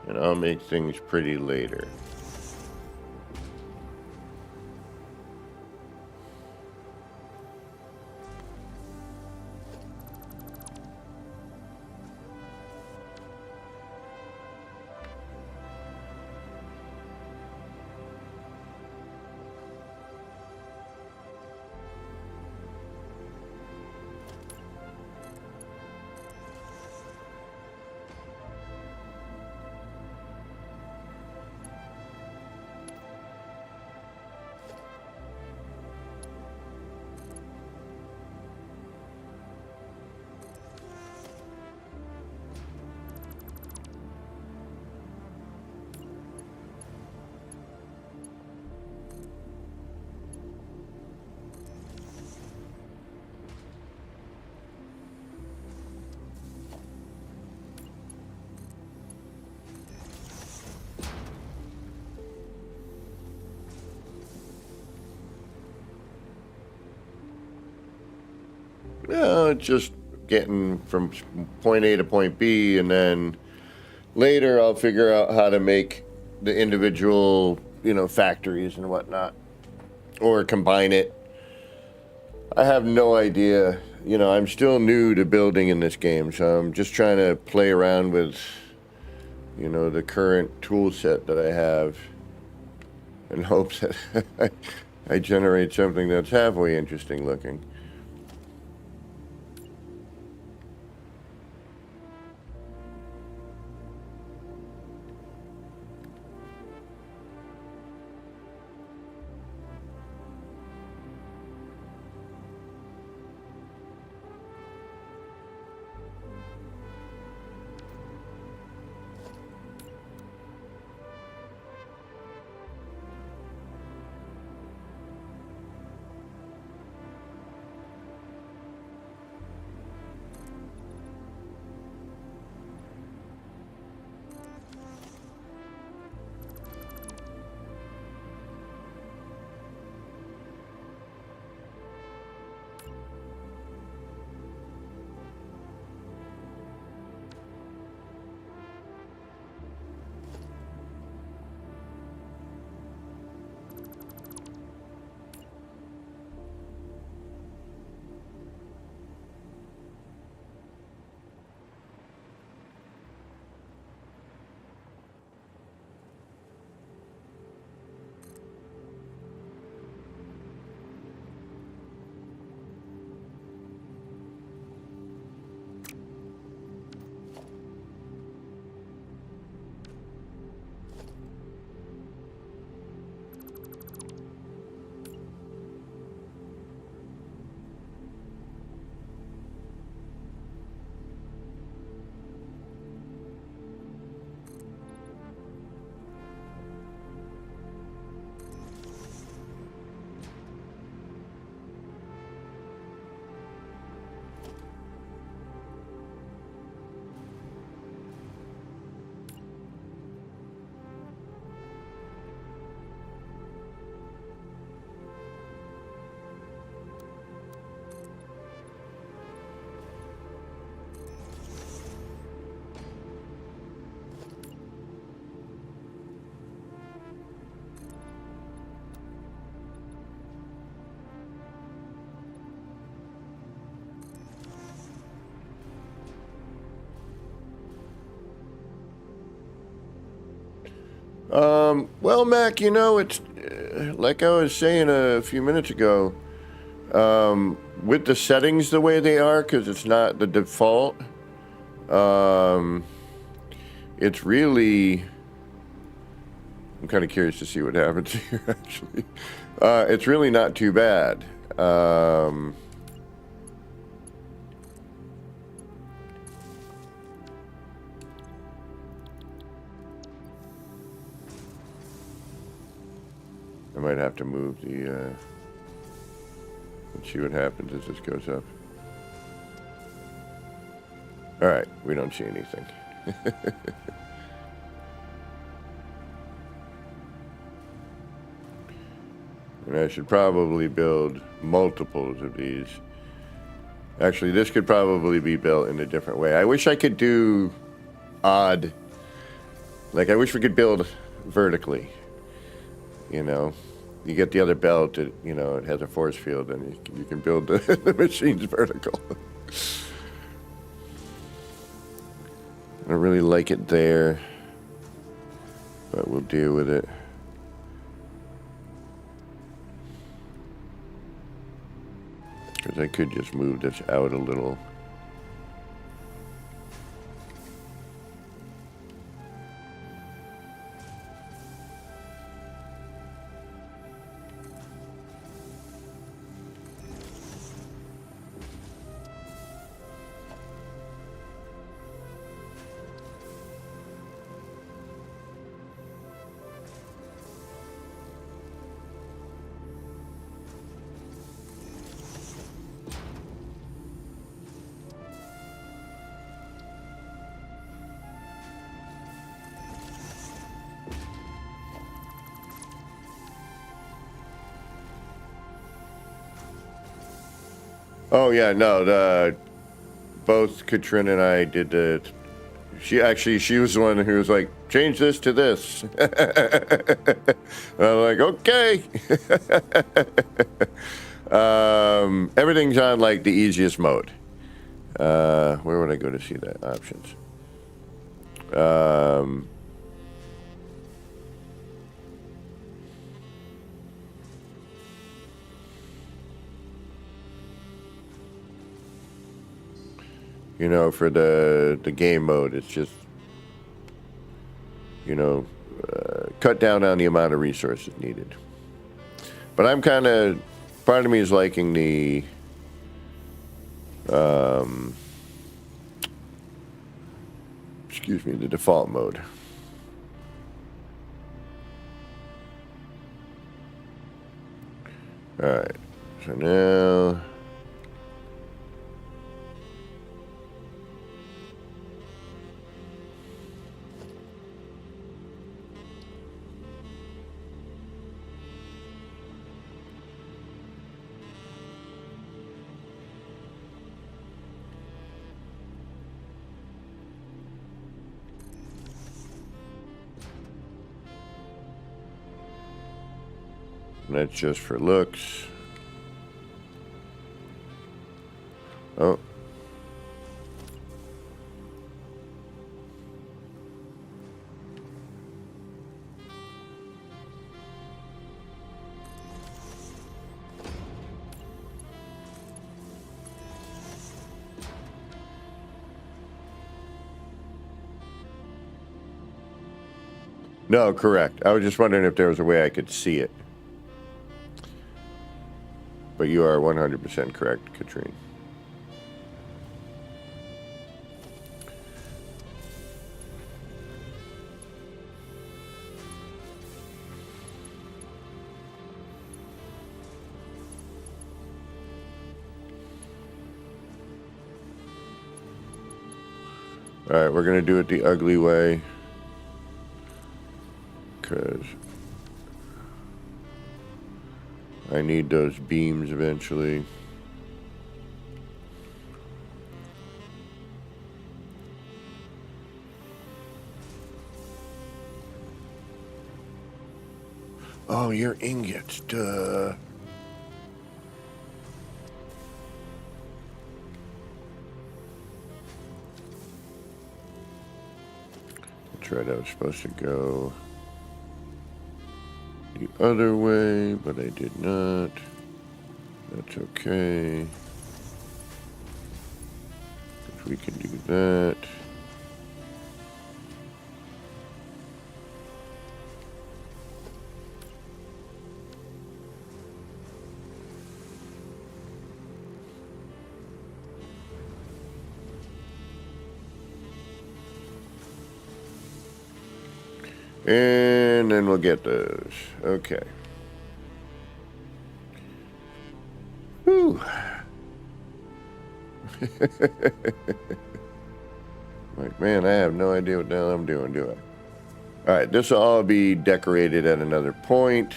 Speaker 2: And I'll make things pretty later. No, just getting from point A to point B, and then later I'll figure out how to make the individual, factories and whatnot, or combine it. I have no idea. I'm still new to building in this game, so I'm just trying to play around with, the current tool set that I have, and hope that I generate something that's halfway interesting looking. Well, Mac, it's like I was saying a few minutes ago, with the settings the way they are, because it's not the default, it's really, I'm kind of curious to see what happens here, actually. It's really not too bad. I might have to move the... let's see what happens as this goes up. Alright, we don't see anything. And I should probably build multiples of these. Actually, this could probably be built in a different way. I wish I could do odd... Like, I wish we could build vertically. You know? You get the other belt, it, you know, it has a force field, and you can build the machines vertical. I don't really like it there, but we'll deal with it. Because I could just move this out a little. Oh yeah, no, both Katrina and I did the... She was the one who was like, change this to this. And I'm like, okay. Everything's on like the easiest mode. Where would I go to see that? Options. You know, for the game mode, it's just, you know, cut down on the amount of resources needed. But I'm kind of, part of me is liking the, excuse me, the default mode. All right, so now... That's just for looks. Oh. No, correct. I was just wondering if there was a way I could see it. But you are 100% correct, Katrine. All right, we're going to do it the ugly way. Because I need those beams eventually. Oh, you're ingots, duh. That's right, I was supposed to go the other way, but I did not. That's okay. If we can do that. And then we'll get those. Okay. Whew. Like, man, I have no idea what the hell I'm doing, do I? All right, this will all be decorated at another point.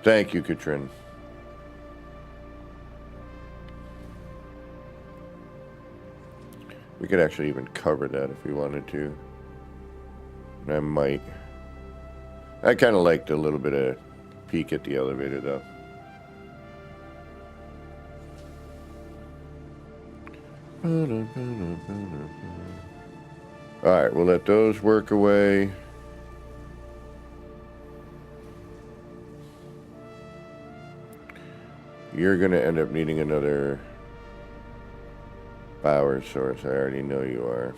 Speaker 2: Thank you, Katrin. We could actually even cover that if we wanted to. And I might. I kind of liked a little bit of peek at the elevator, though. Alright, we'll let those work away. You're going to end up needing another power source. I already know you are.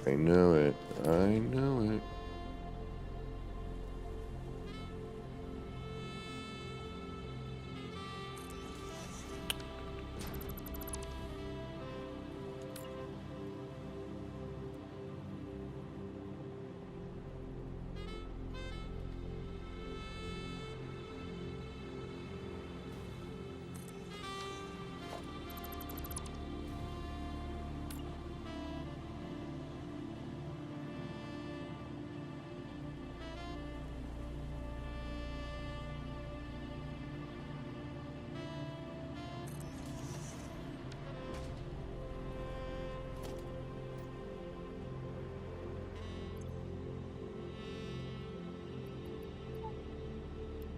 Speaker 2: I know it. I know it.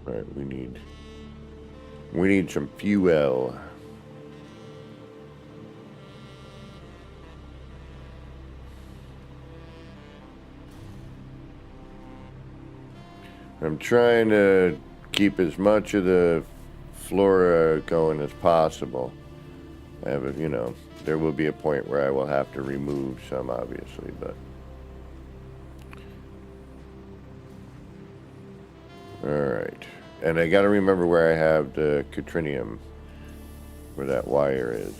Speaker 2: Right, we need some fuel. I'm trying to keep as much of the flora going as possible. I have a, you know, there will be a point where I will have to remove some, obviously, but. Alright. And I gotta remember where I have the Catrinium, where that wire is.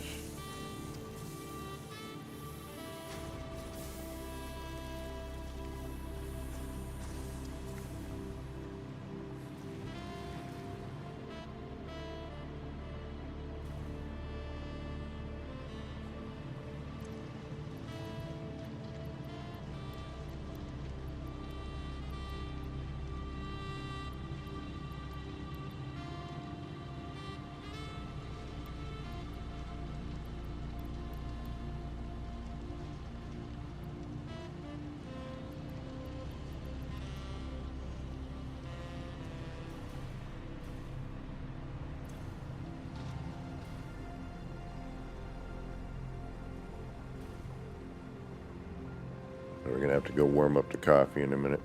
Speaker 2: We're gonna have to go warm up the coffee in a minute.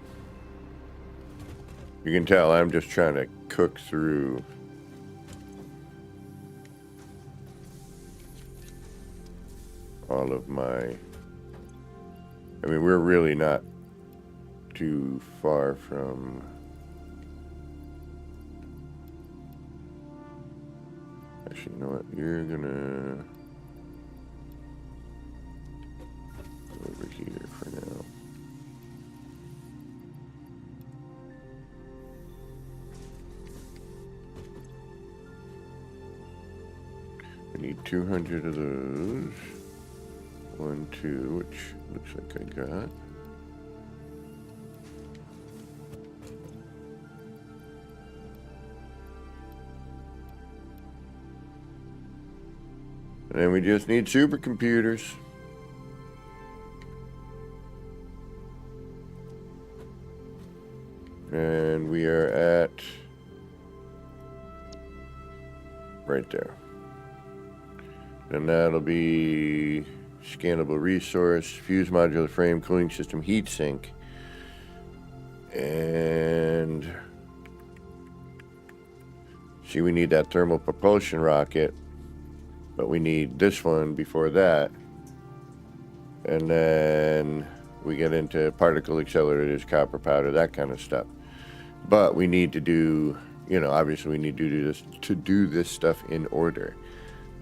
Speaker 2: You can tell I'm just trying to cook through all of my... I mean, we're really not too far from... Actually, you know what? You're gonna... over here for now. I need 200 of those. 1, 2, which looks like I got. And then we just need supercomputers. And we are at right there. And that'll be scannable resource, fuse modular frame, cooling system, heatsink. And see, we need that thermal propulsion rocket, but we need this one before that. And then we get into particle accelerators, copper powder, that kind of stuff. But we need to do, obviously we need to do this stuff in order.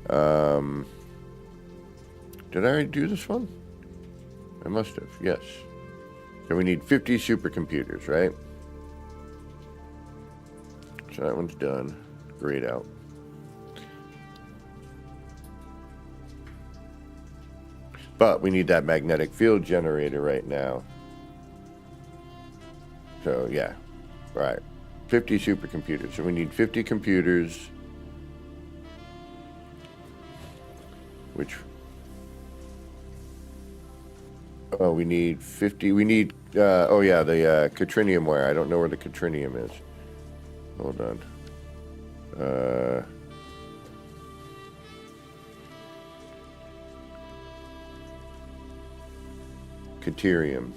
Speaker 2: Did I already do this one? I must have, yes. So we need 50 supercomputers, right? So that one's done. Grayed out. But we need that magnetic field generator right now. So yeah, right. 50 supercomputers. So we need 50 computers, which, oh, we need 50. We need, oh yeah, the Catrinium wire. I don't know where the Catrinium is. Hold on. Caterium.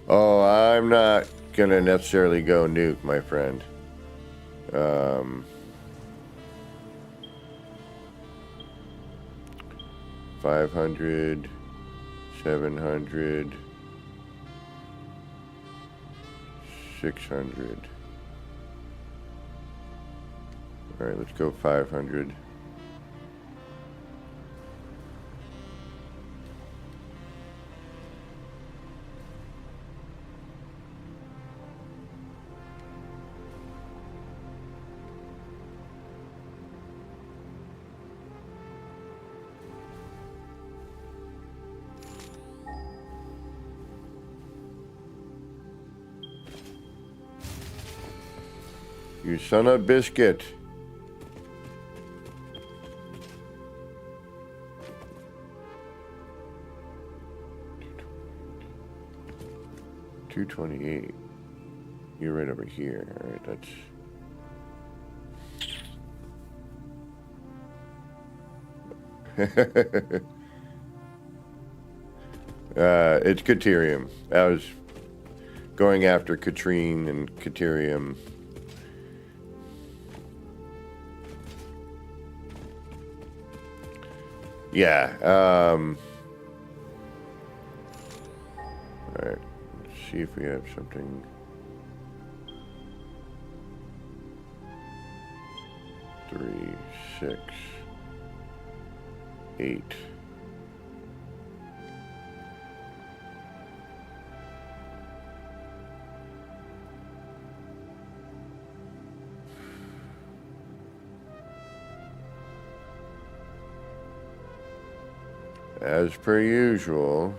Speaker 2: Oh, I'm not gonna necessarily go nuke, my friend. 500, 700, 600. All right, let's go 500. You son of a biscuit. $228. You're right over here. All right, that's... it's Caterium. I was going after Katrine and Caterium. Yeah. All right. Let's see if we have something. Three, 6, 8. As per usual.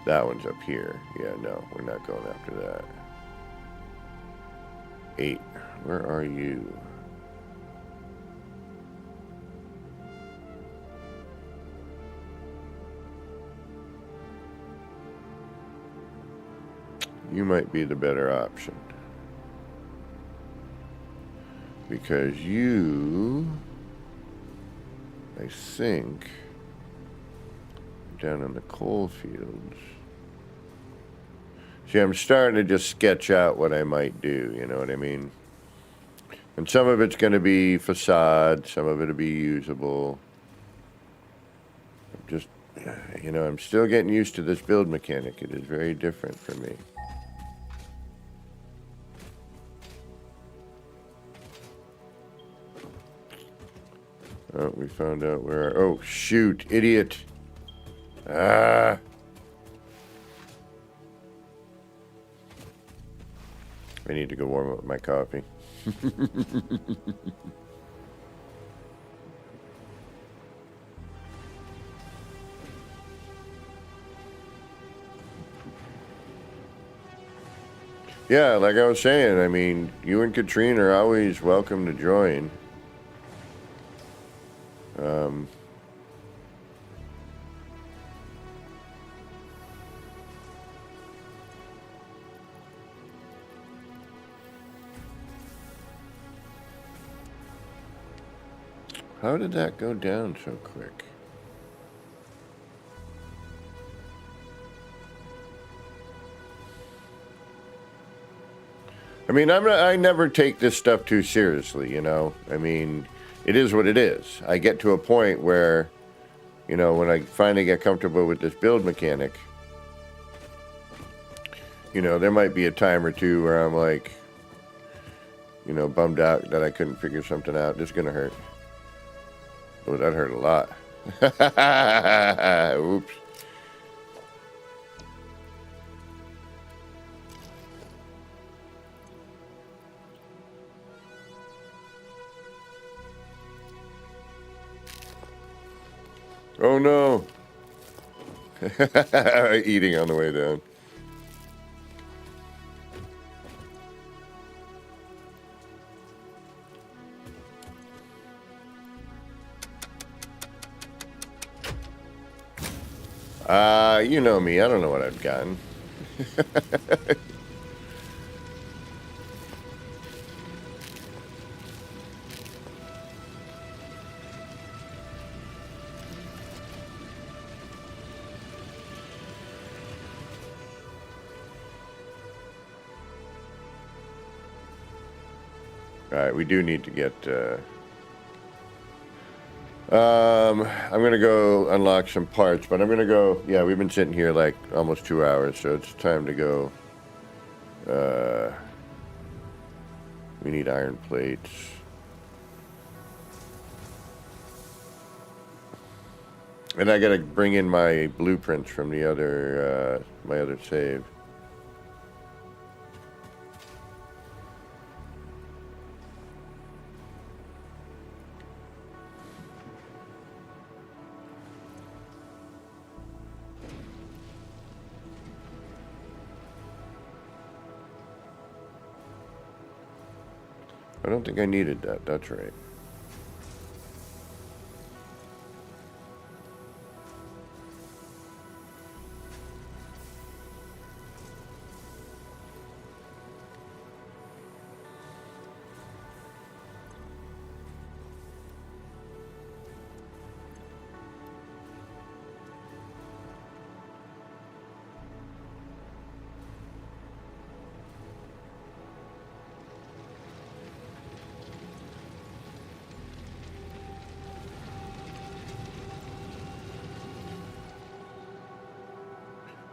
Speaker 2: That one's up here. Yeah, no, we're not going after that. 8. Where are you? You might be the better option. Because you, I think, down in the coal fields. See, I'm starting to just sketch out what I might do, you know what I mean? And some of it's going to be facade, some of it will be usable. Just, I'm still getting used to this build mechanic. It is very different for me. Oh, we found out where... Oh, shoot, idiot. Ah. I need to go warm up my coffee. Yeah, like I was saying, I mean, you and Katrine are always welcome to join. How did that go down so quick? I mean, I never take this stuff too seriously, you know. I mean, it is what it is. I get to a point where, you know, when I finally get comfortable with this build mechanic, you know, there might be a time or two where I'm like, you know, bummed out that I couldn't figure something out. This is gonna hurt. Oh, that hurt a lot. Oops. Oh no. Eating on the way down. You know me. I don't know what I've gotten. Alright, we do need to get, I'm gonna go unlock some parts, but I'm gonna go, yeah, we've been sitting here like almost 2 hours, so it's time to go, we need iron plates. And I gotta bring in my blueprints from the other, my other save. I don't think I needed that, that's right.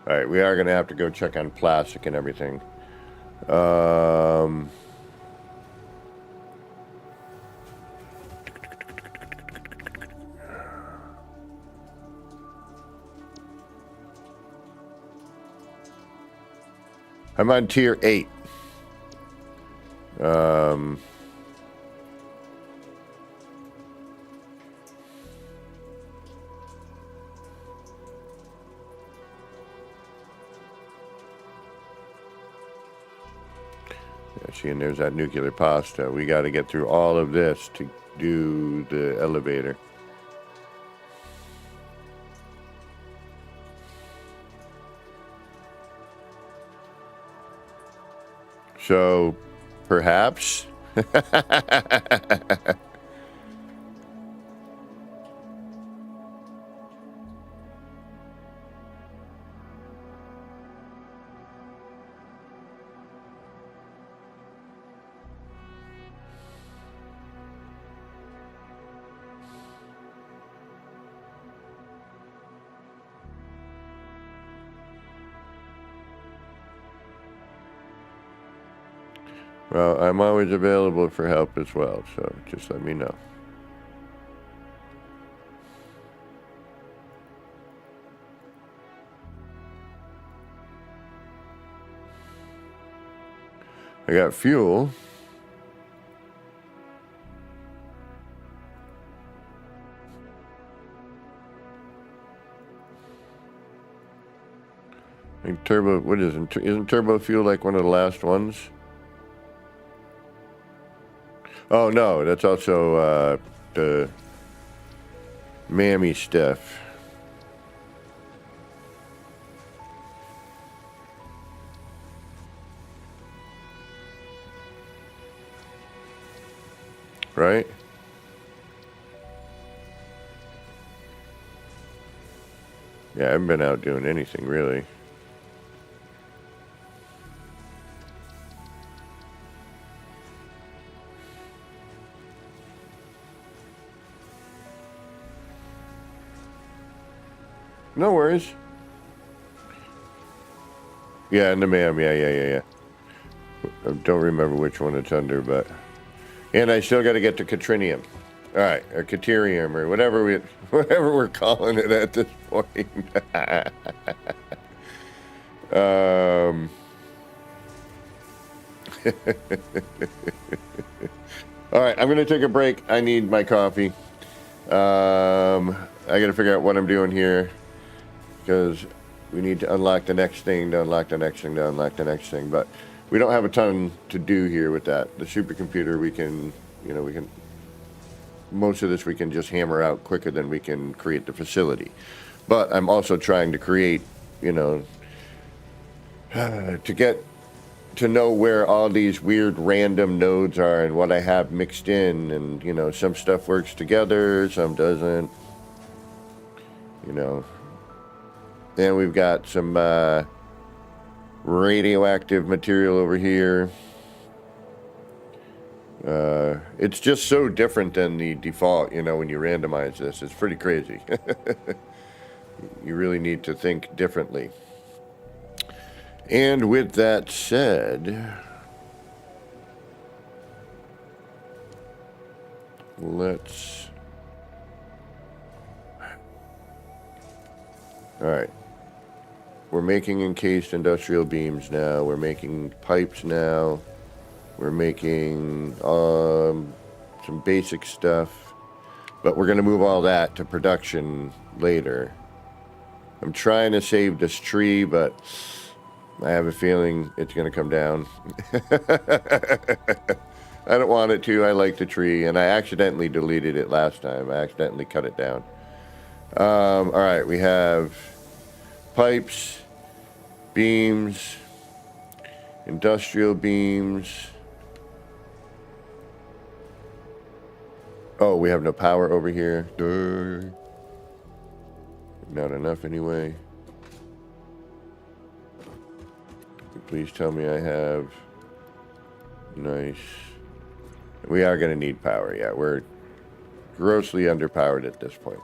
Speaker 2: Alright, we are going to have to go check on plastic and everything. I'm on tier 8. See, and there's that nuclear pasta. We got to get through all of this to do the elevator. So, perhaps. Well, I'm always available for help as well, so just let me know. I got fuel. I think turbo, what isn't turbo fuel like one of the last ones? Oh no, that's also the mammy stuff. Right? Yeah, I haven't been out doing anything really. No worries. Yeah, and the ma'am. Yeah. I don't remember which one it's under, but... And I still got to get to Catrinium. All right, or Caterium, or whatever we're calling it at this point. All right, I'm going to take a break. I need my coffee. I got to figure out what I'm doing here, because we need to unlock the next thing, to unlock the next thing, to unlock the next thing. But we don't have a ton to do here with that. The supercomputer, we can, most of this we can just hammer out quicker than we can create the facility. But I'm also trying to create, to get to know where all these weird random nodes are and what I have mixed in. And, some stuff works together, some doesn't. Then we've got some radioactive material over here. It's just so different than the default, when you randomize this. It's pretty crazy. You really need to think differently. And with that said, let's... All right. We're making encased industrial beams now. We're making pipes now. We're making some basic stuff. But we're going to move all that to production later. I'm trying to save this tree, but I have a feeling it's going to come down. I don't want it to. I like the tree, and I accidentally deleted it last time. I accidentally cut it down. All right, we have pipes, beams, industrial beams. Oh, we have no power over here. Duh. Not enough anyway. Please tell me I have... Nice. We are going to need power, yeah. We're grossly underpowered at this point.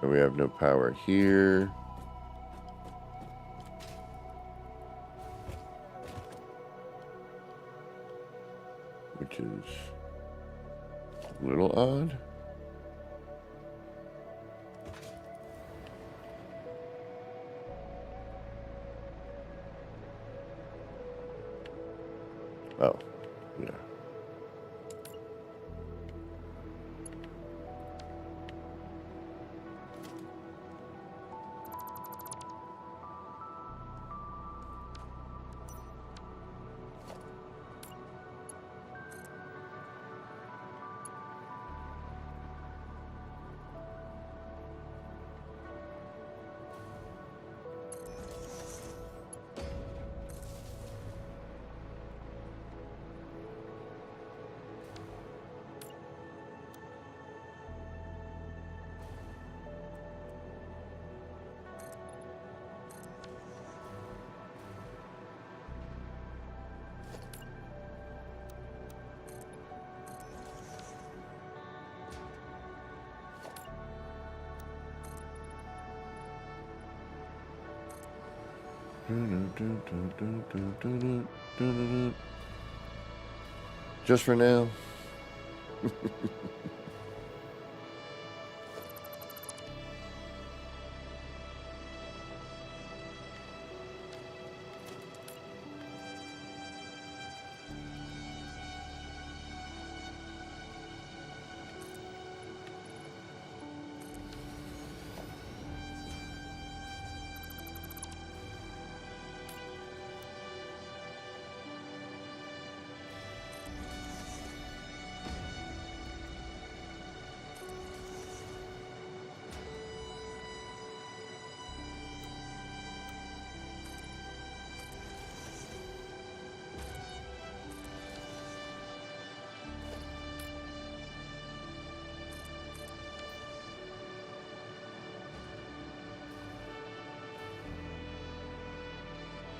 Speaker 2: We have no power here. Which is a little odd. Oh, yeah. Just for now.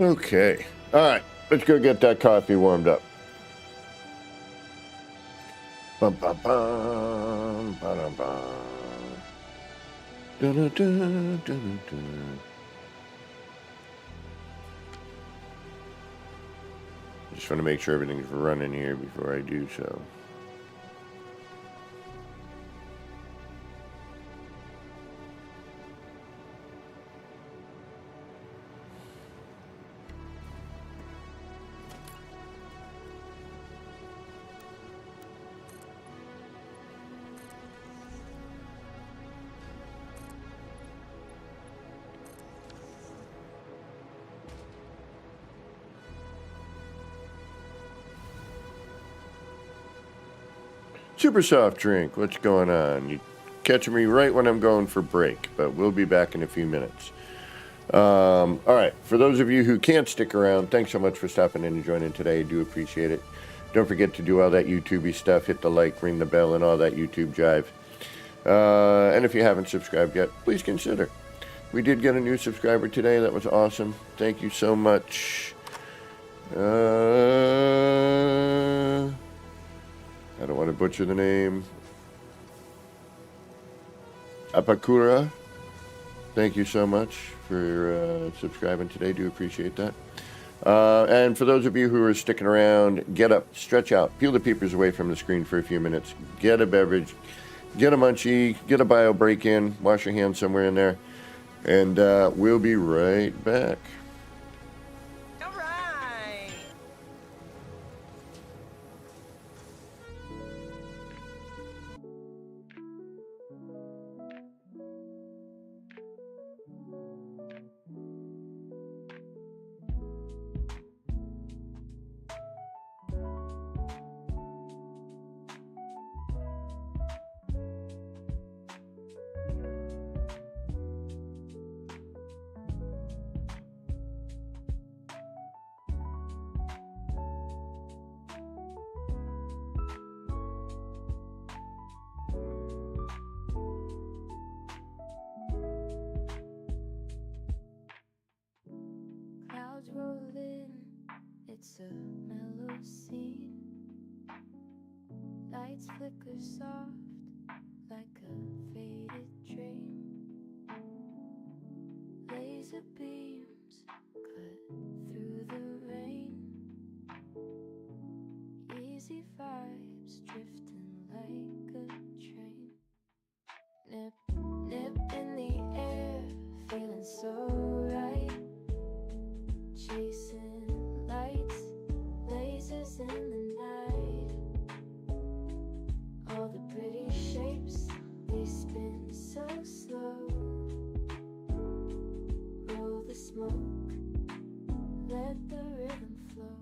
Speaker 2: Okay. All right. Let's go get that coffee warmed up. Bum, bum, bum, ba-dum, bum. Dun-dun-dun, dun-dun-dun. Just want to make sure everything's running here before I do so. Super soft drink, what's going on? You catching me right when I'm going for break, but we'll be back in a few minutes. All right, for those of you who can't stick around, thanks so much for stopping in and joining today. I do appreciate it. Don't forget to do all that YouTube-y stuff, hit the like, ring the bell, and all that YouTube jive. And if you haven't subscribed yet, please consider. We did get a new subscriber today. That was awesome. Thank you so much. I don't want to butcher the name. Apakura. Thank you so much for subscribing today. Do appreciate that. And for those of you who are sticking around, get up, stretch out, peel the peepers away from the screen for a few minutes, get a beverage, get a munchie, get a bio break in, wash your hands somewhere in there, and we'll be right back.
Speaker 3: All right.
Speaker 1: Clouds roll in, it's a mellow scene. Lights flicker soft like a faded dream. Laser beams cut through the rain. Easy vibes drifting like a train. Nip, nip in the air, feeling so right. Chasing lights, lasers in the night. All the pretty shapes, they spin so slow. Roll the smoke, let the rhythm flow.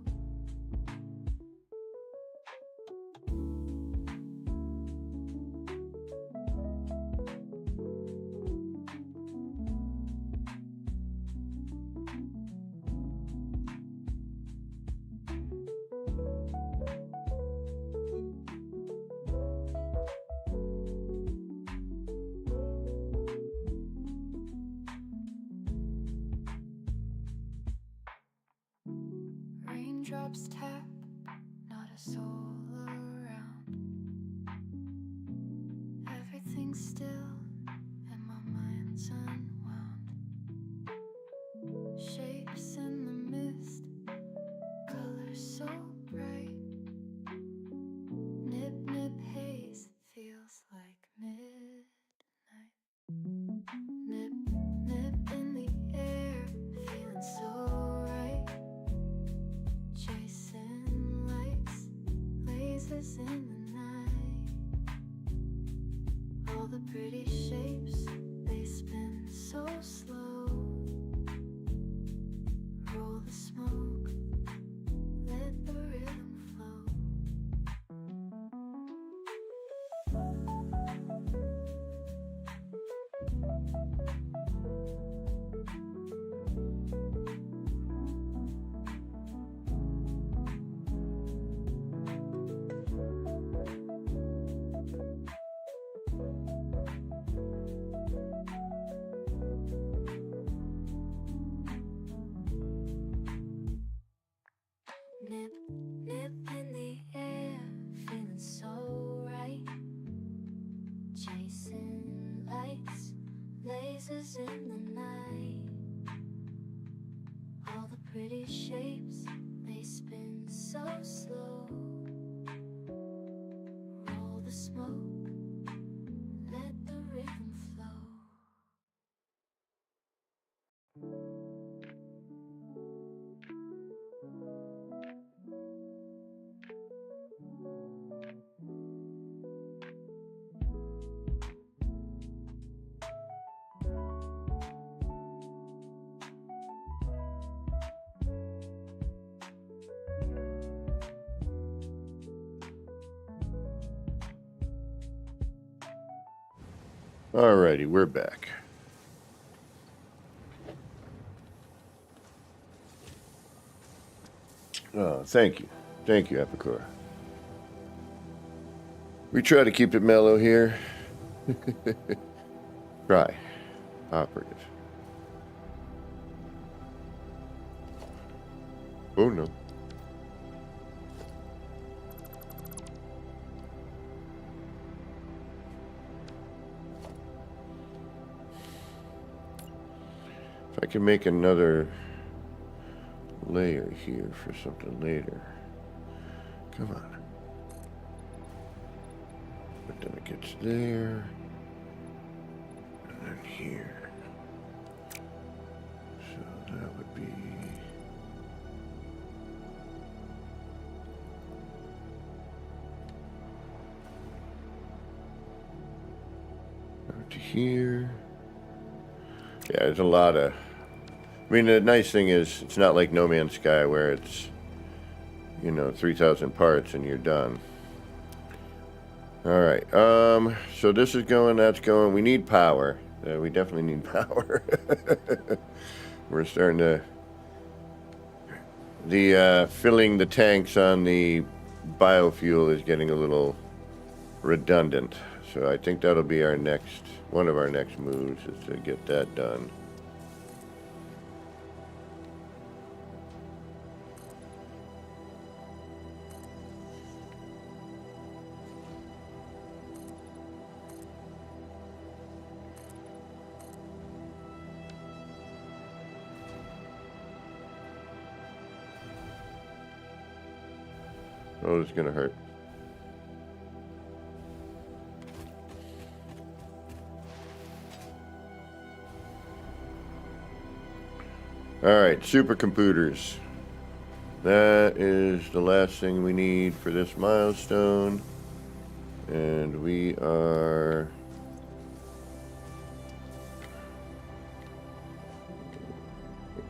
Speaker 1: Raindrops tap, not a soul around. Everything's still and my mind's unwound. Shapes in the mist, colors so bright. Nip, nip haze, feels like midnight. Nip, nip in the air, feeling so right. Chasing lights, lasers in the night. All the pretty shapes, they spin so slow. Roll the smoke, let the rhythm flow. faces in the night, all the pretty shapes, they spin so slow. Roll the smoke, let the rhythm flow.
Speaker 2: Alrighty, we're back. Oh, thank you. Thank you, A.P.G. We try to keep it mellow here. Try. Operative. Oh, no. If I can make another layer here for something later. Come on. But then it gets there. And then here. So that would be... Out to here. Yeah, there's a lot of... I mean, the nice thing is, it's not like No Man's Sky where it's, you know, 3,000 parts and you're done. Alright, so this is going, that's going. We need power. We definitely need power. We're starting to... filling the tanks on the biofuel is getting a little redundant. So I think that'll be our next, one of our next moves is to get that done. Oh, it's gonna hurt. Alright, supercomputers. That is the last thing we need for this milestone. And we are...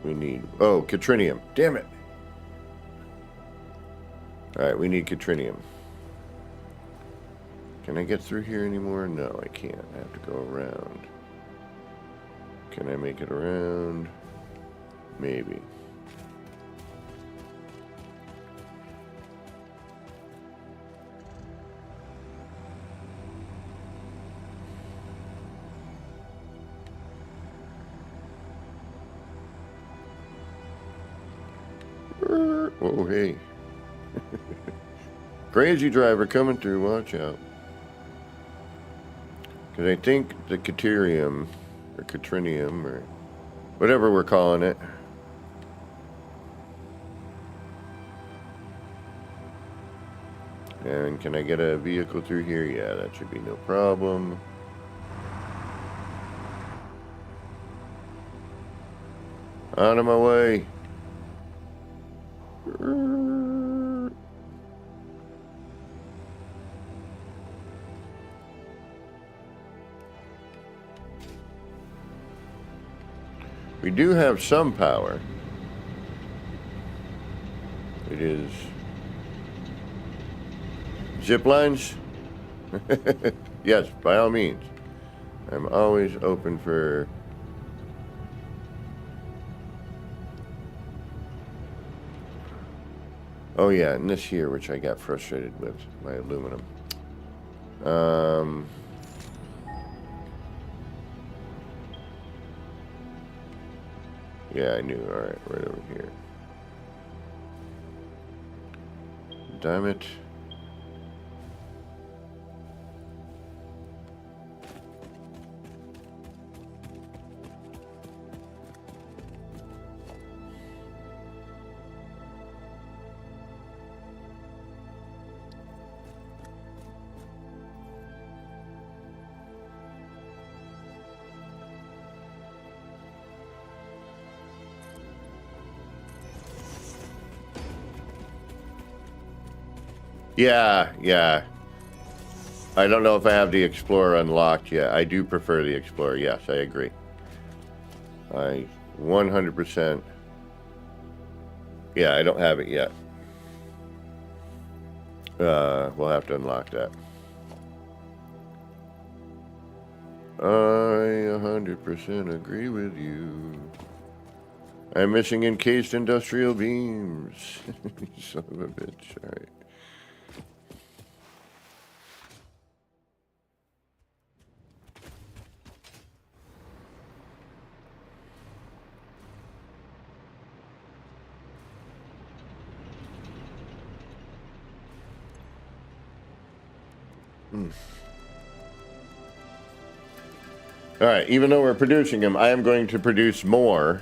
Speaker 2: We need... Oh, Catrinium. Damn it! Alright, we need Catrinium. Can I get through here anymore? No, I can't. I have to go around. Can I make it around? Maybe. Oh, hey. Crazy driver coming through, watch out. Because I think the Caterium, or Catrinium, or whatever we're calling it. And can I get a vehicle through here? Yeah, that should be no problem. Out of my way. We do have some power. It is zip lines. Yes, by all means. I'm always open for oh yeah, and this here, which I got frustrated with, my aluminum. Yeah, I knew. Alright, right over here. Damn it. Yeah, yeah. I don't know if I have the Explorer unlocked yet. I do prefer the Explorer. Yes, I agree. I 100%. Yeah, I don't have it yet. We'll have to unlock that. I 100% agree with you. I'm missing encased industrial beams. Son of a bitch. All right. All right, even though we're producing them, I am going to produce more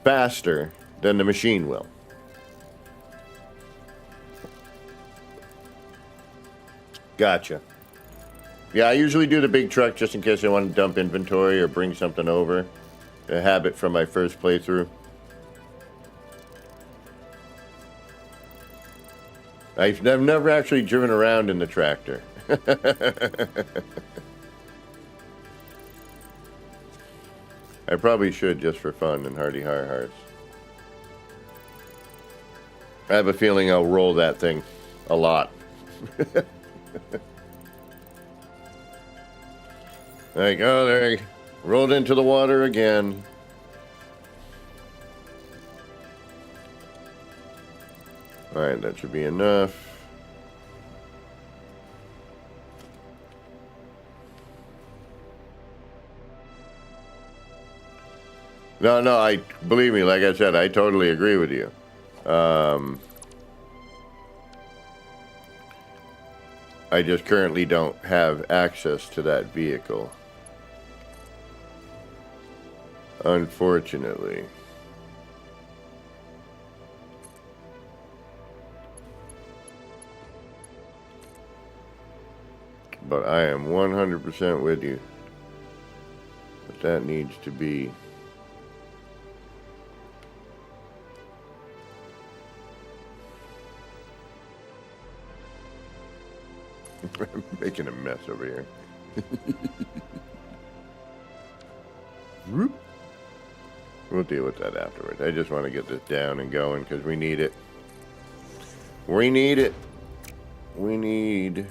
Speaker 2: faster than the machine will. Gotcha. Yeah, I usually do the big truck just in case I want to dump inventory or bring something over. A habit from my first playthrough. I've never actually driven around in the tractor. I probably should just for fun and Hardy High Hearts. I have a feeling I'll roll that thing a lot. Like, oh, there, rolled into the water again. All right, that should be enough. No, I believe me, like I said, I totally agree with you. I just currently don't have access to that vehicle. Unfortunately. But I am 100% with you. But that needs to be... I'm making a mess over here. We'll deal with that afterwards. I just want to get this down and going because we need it. We need it. We need.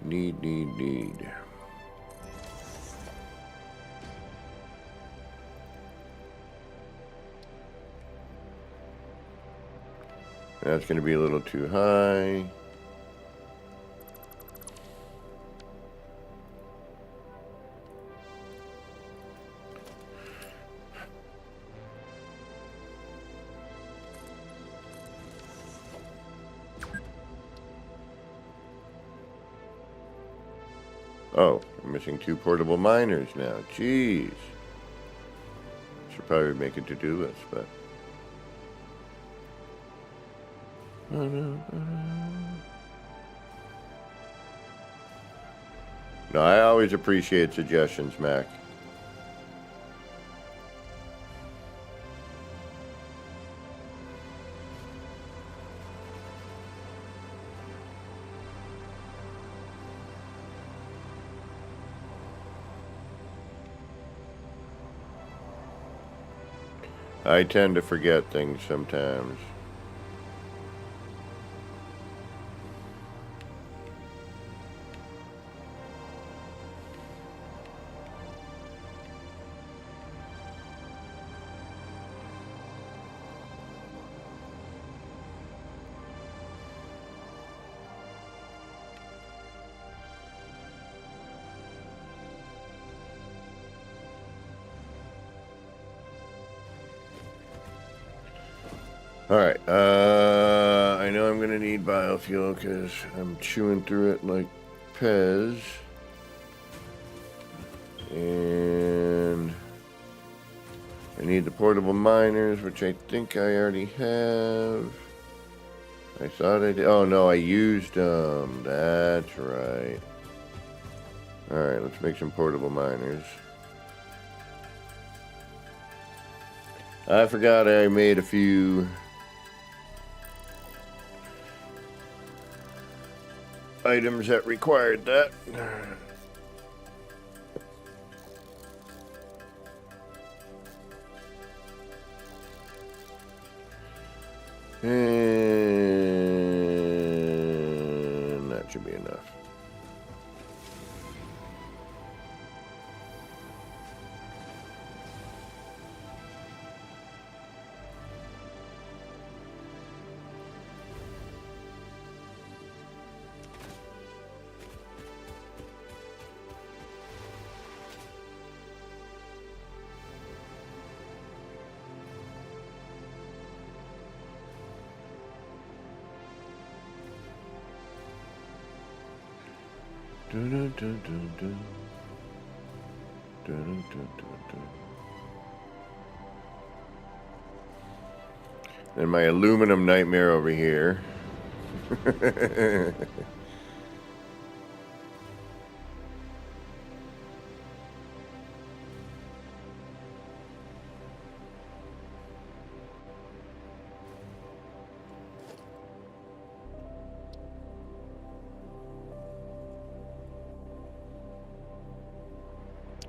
Speaker 2: Need. That's going to be a little too high. Oh, I'm missing 2 portable miners now. Jeez. Should probably make a to-do list, but... No, I always appreciate suggestions, Mac. I tend to forget things sometimes. Alright, I know I'm gonna need biofuel because I'm chewing through it like Pez. And I need the portable miners, which I think I already have. I thought I did. Oh no, I used them. That's right. Alright, let's make some portable miners. I forgot I made a few items that required that. And that should be enough. Dun, dun, dun, dun, dun. Dun, dun, dun, dun, dun. And my aluminum nightmare over here.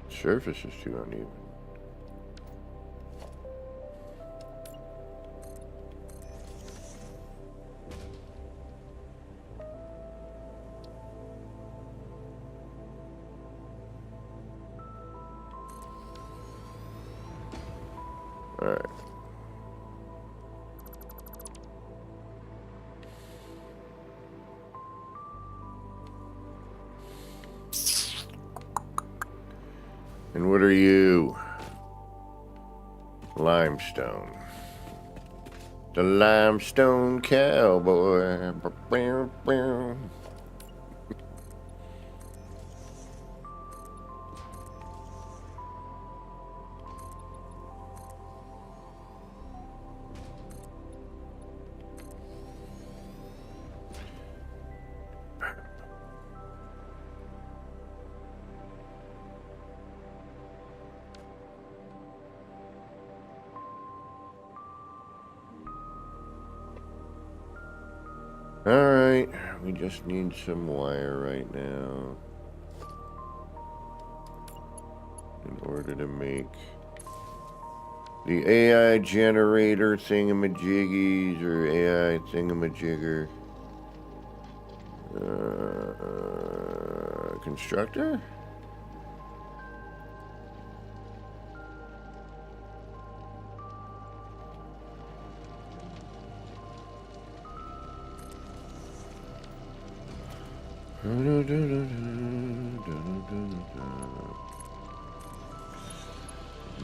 Speaker 2: Surface is too uneven. All right. And what are you? Limestone. The limestone cowboy. Alright, we just need some wire right now in order to make the AI generator thingamajiggies or AI thingamajigger constructor?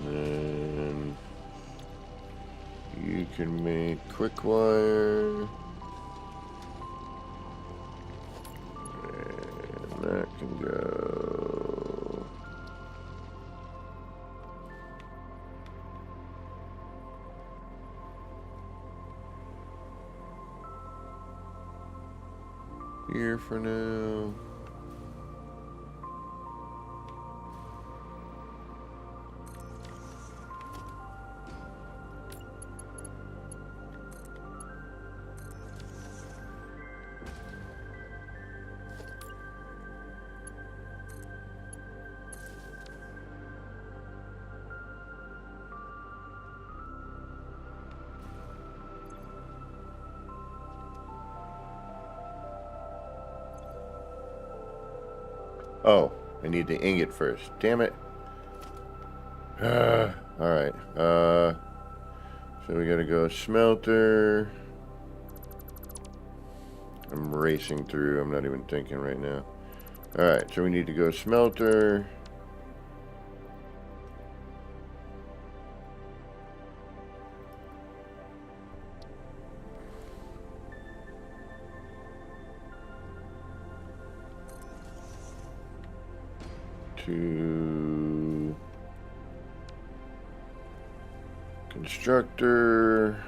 Speaker 2: Then you can make quick wire. And that can go. Here for now. Oh, I need the ingot first. Damn it. Alright. So we gotta go smelter. I'm racing through. I'm not even thinking right now. Alright, so we need to go smelter. To constructor.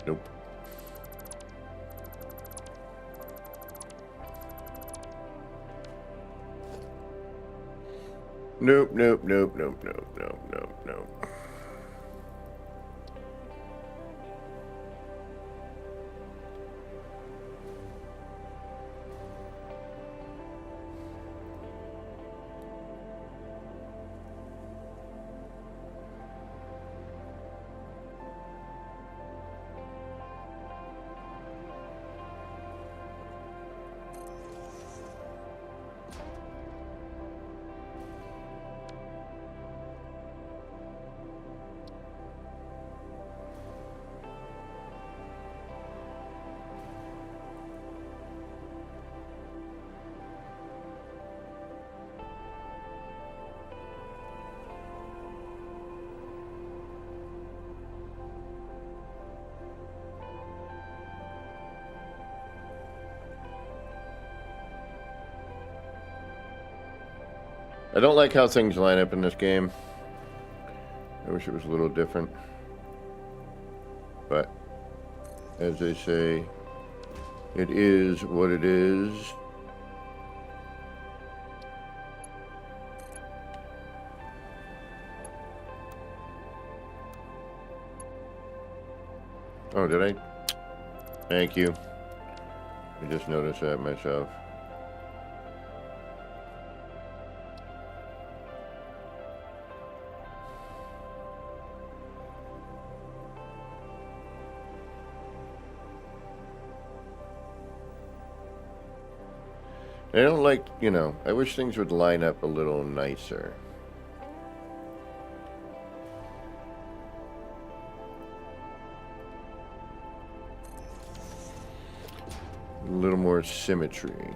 Speaker 2: Nope. Nope, nope, nope, nope, nope, nope, nope, nope. I don't like how things line up in this game. I wish it was a little different. But, as they say, it is what it is. Oh, did I? Thank you. I just noticed that myself. I don't like, you know, I wish things would line up a little nicer. A little more symmetry.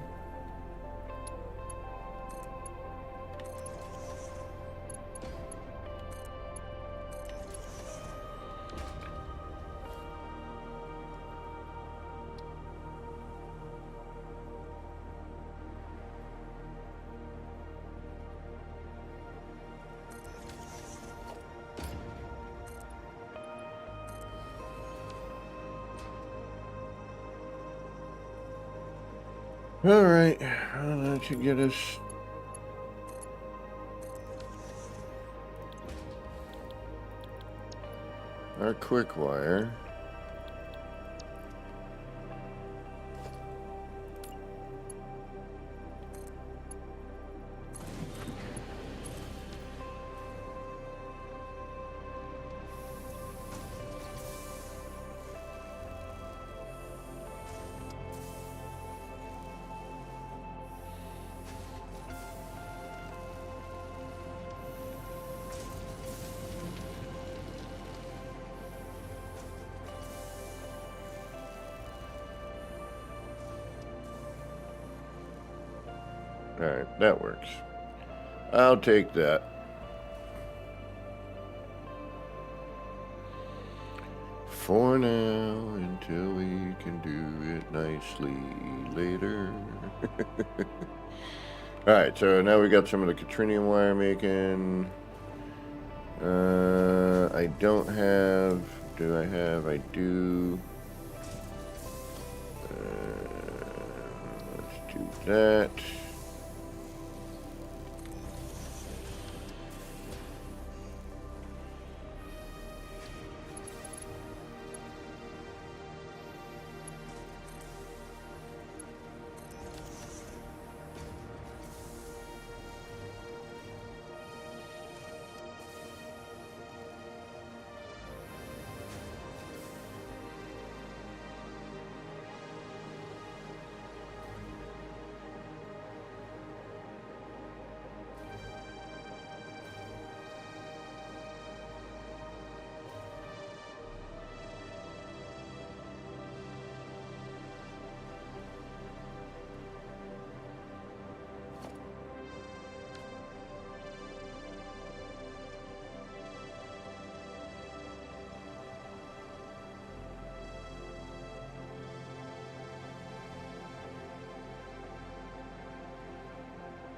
Speaker 2: All right, that should get us. Our quick wire. Alright, that works. I'll take that. For now, until we can do it nicely later. Alright, so now we got some of the Catrinium wire making. I don't have... Do I have? I do. Let's do that.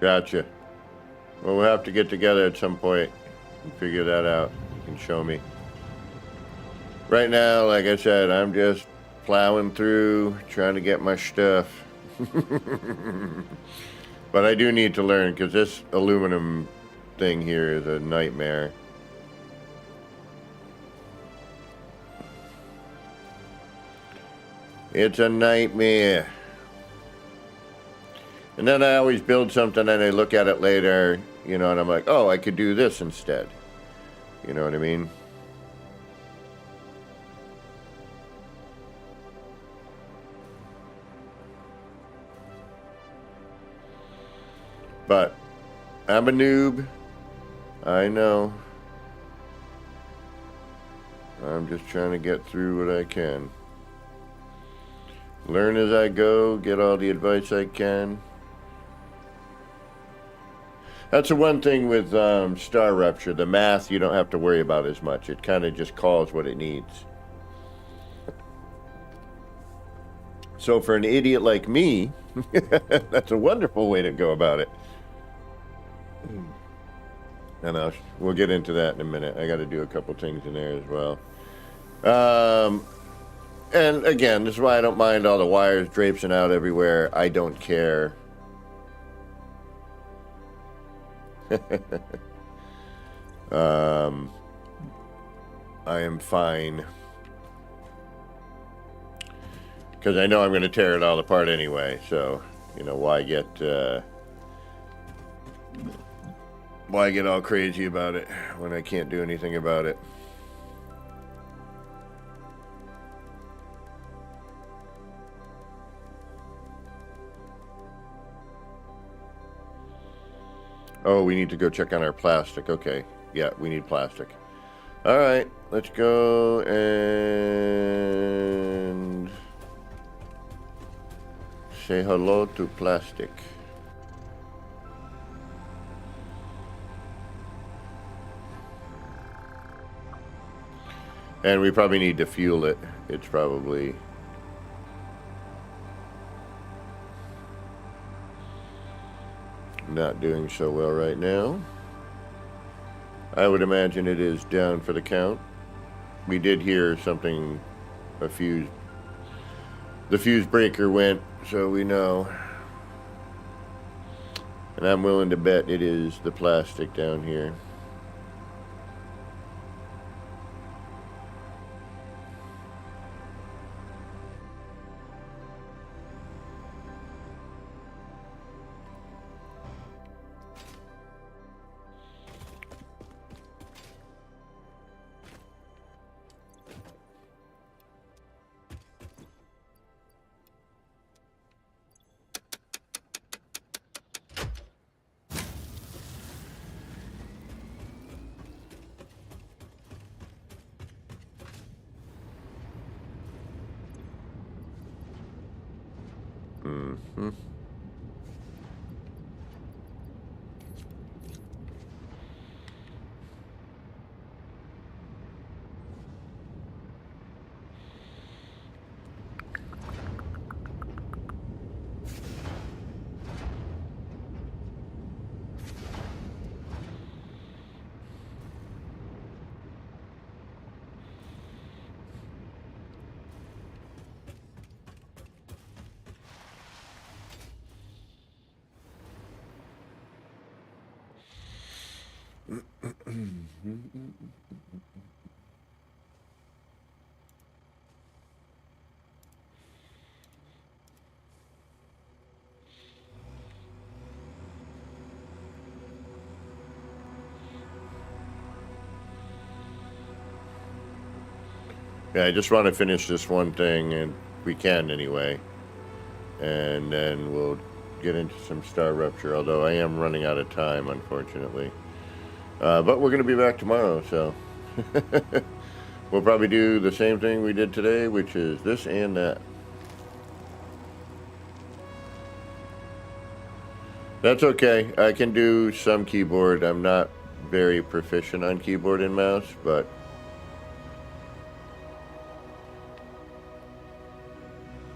Speaker 2: Gotcha. Well, we'll have to get together at some point and figure that out. You can show me. Right now, like I said, I'm just plowing through, trying to get my stuff. But I do need to learn, because this aluminum thing here is a nightmare. It's a nightmare. And then I always build something and I look at it later, you know, and I'm like, oh, I could do this instead. You know what I mean? But I'm a noob. I know. I'm just trying to get through what I can. Learn as I go, get all the advice I can. That's the one thing with StarRupture. The math you don't have to worry about as much. It kind of just calls what it needs. So for an idiot like me, that's a wonderful way to go about it. And we'll get into that in a minute. I got to do a couple things in there as well. And again, this is why I don't mind all the wires draping out everywhere. I don't care. I am fine. Because I know I'm going to tear it all apart anyway. So, you know, why get all crazy about it when I can't do anything about it? Oh, we need to go check on our plastic. Okay. Yeah, we need plastic. All right, let's go and say hello to plastic. And we probably need to fuel it. It's probably... not doing so well right now. I would imagine it is down for the count. We did hear something, the fuse breaker went, so we know. And I'm willing to bet it is the plastic down here. Mm-hmm. Yeah, I just want to finish this one thing, and we can anyway. And then we'll get into some StarRupture, although I am running out of time, unfortunately. But we're going to be back tomorrow, so... we'll probably do the same thing we did today, which is this and that. That's okay. I can do some keyboard. I'm not very proficient on keyboard and mouse, but...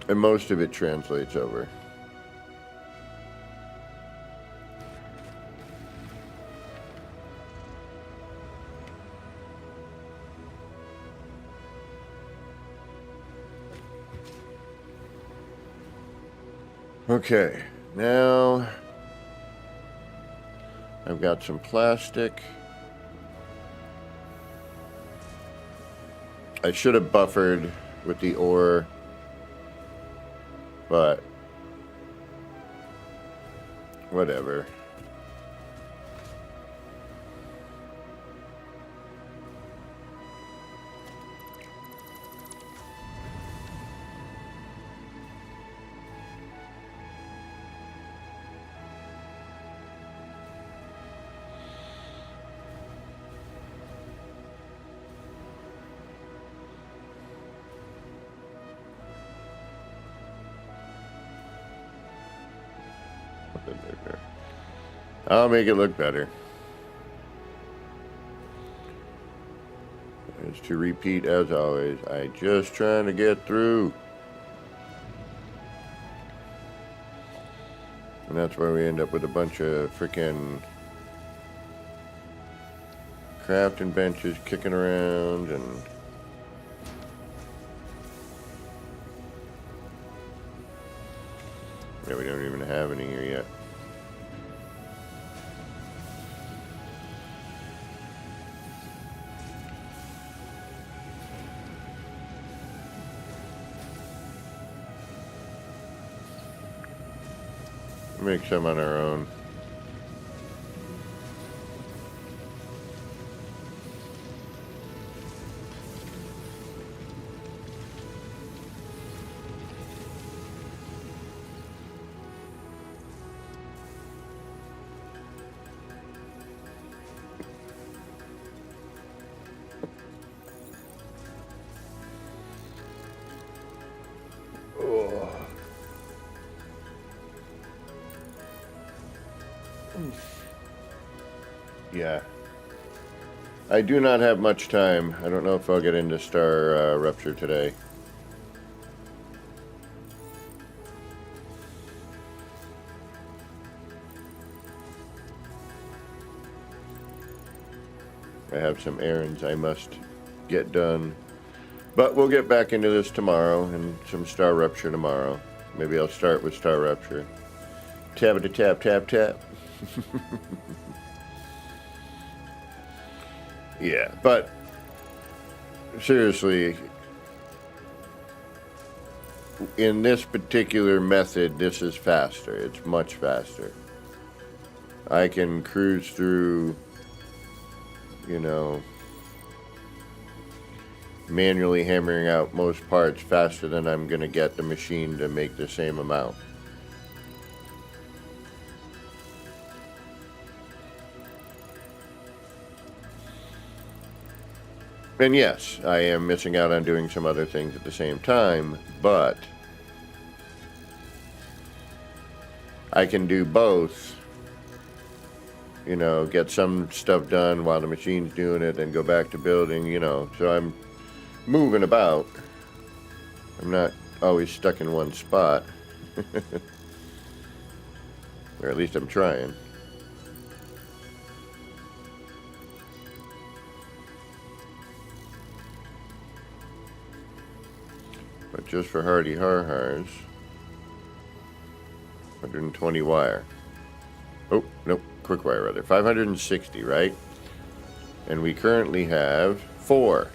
Speaker 2: and most of it translates over. Okay, now I've got some plastic. I should have buffered with the ore, but whatever. I'll make it look better. As to repeat, as always, I just trying to get through. And that's where we end up with a bunch of freaking crafting benches kicking around and yeah, we don't even have any here yet. Make some on our own. Yeah. I do not have much time. I don't know if I'll get into StarRupture today. I have some errands I must get done. But we'll get back into this tomorrow and some StarRupture tomorrow. Maybe I'll start with StarRupture. Tap-a-tap, tap, tap. Yeah, but seriously, in this particular method, this is faster. It's much faster. I can cruise through, you know, manually hammering out most parts faster than I'm going to get the machine to make the same amount. And yes, I am missing out on doing some other things at the same time, but I can do both. You know, get some stuff done while the machine's doing it and go back to building, you know. So I'm moving about. I'm not always stuck in one spot. Or at least I'm trying. But just for hardy har-hars, 120 wire. Oh, nope, quick wire rather. 560, right? And we currently have 4.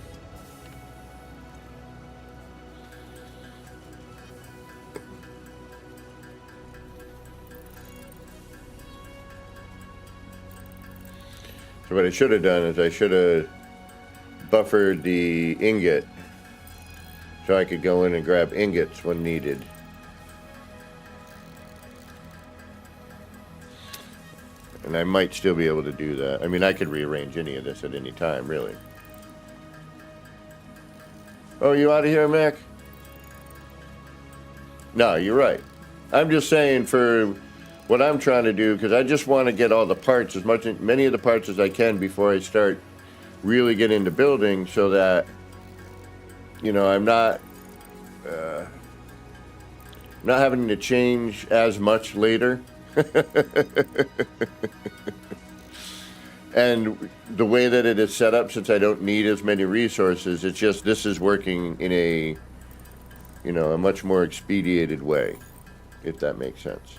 Speaker 2: So what I should have done is I should have buffered the ingot so I could go in and grab ingots when needed. And I might still be able to do that. I mean, I could rearrange any of this at any time, really. Oh, you out of here, Mac? No, you're right. I'm just saying for what I'm trying to do, because I just want to get all the parts, many of the parts as I can before I start really getting into building, so that, you know, I'm not having to change as much later. And the way that it is set up, since I don't need as many resources, it's just this is working in a, you know, a much more expedited way. if that makes sense.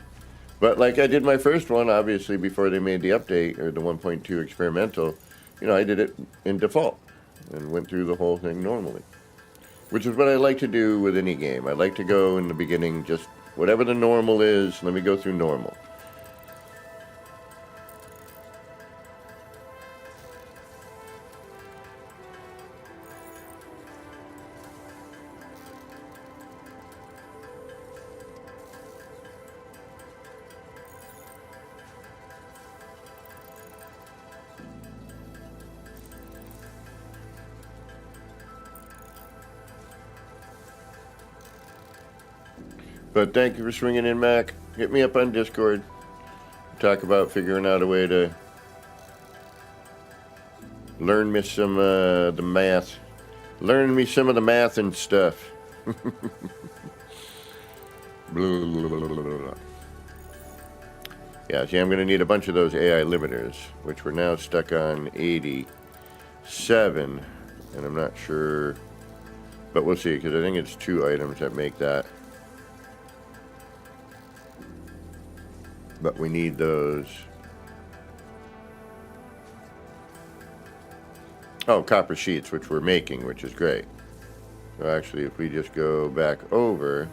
Speaker 2: But like I did my first one, obviously, before they made the update, or the 1.2 experimental, you know, I did it in default and went through the whole thing normally. Which is what I like to do with any game. I like to go in the beginning, just whatever the normal is, let me go through normal. But thank you for swinging in, Mac. Hit me up on Discord. Talk about figuring out a way to learn me some the math. Learn me some of the math and stuff. Blah, blah, blah, blah, blah. Yeah, see, I'm going to need a bunch of those AI limiters, which we're now stuck on 87, and I'm not sure, but we'll see, because I think it's 2 items that make that. But we need those. Oh, copper sheets, which we're making, which is great. So actually, if we just go back over,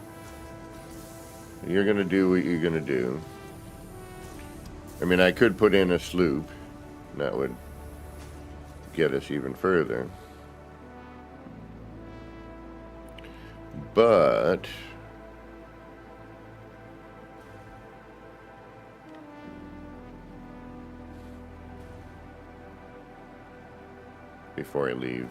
Speaker 2: you're going to do what you're going to do. I mean, I could put in a sloop. That would get us even further. But before I leave,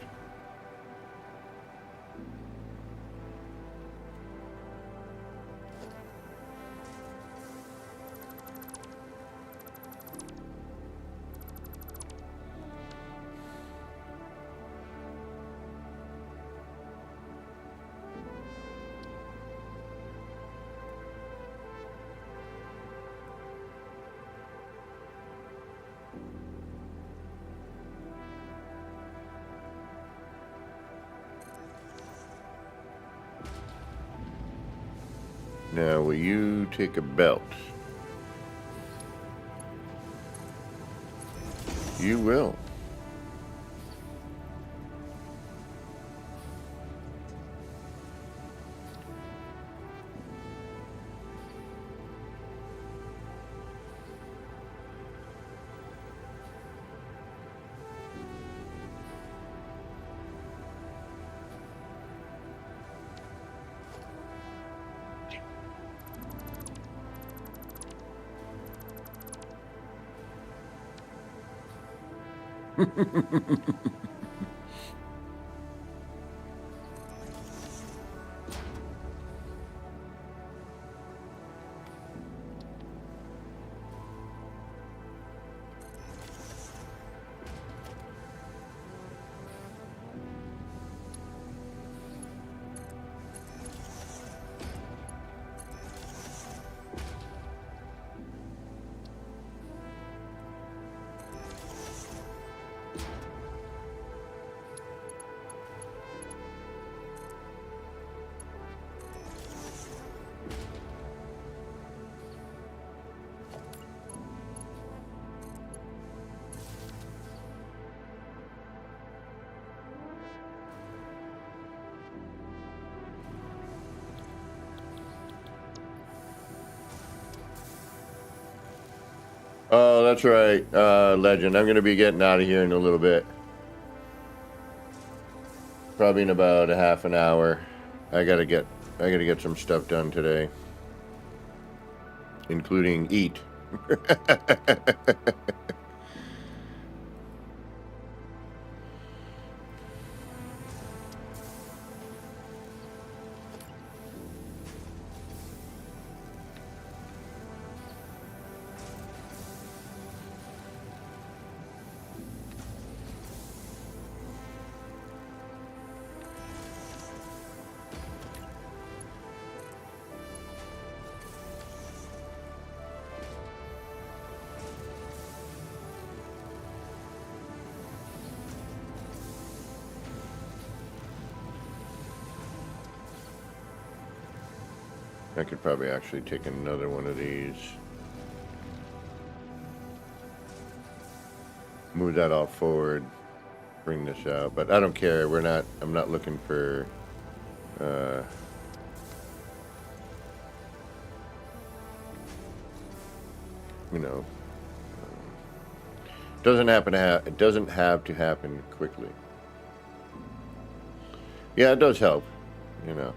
Speaker 2: now will you take a belt? You will. Oh, that's right, Legend. I'm going to be getting out of here in a little bit. Probably in about a half an hour. I gotta get some stuff done today, including eat. I could probably actually take another one of these. Move that all forward. Bring this out. But I don't care. I'm not looking for... you know... it doesn't have to happen quickly. Yeah, it does help, you know.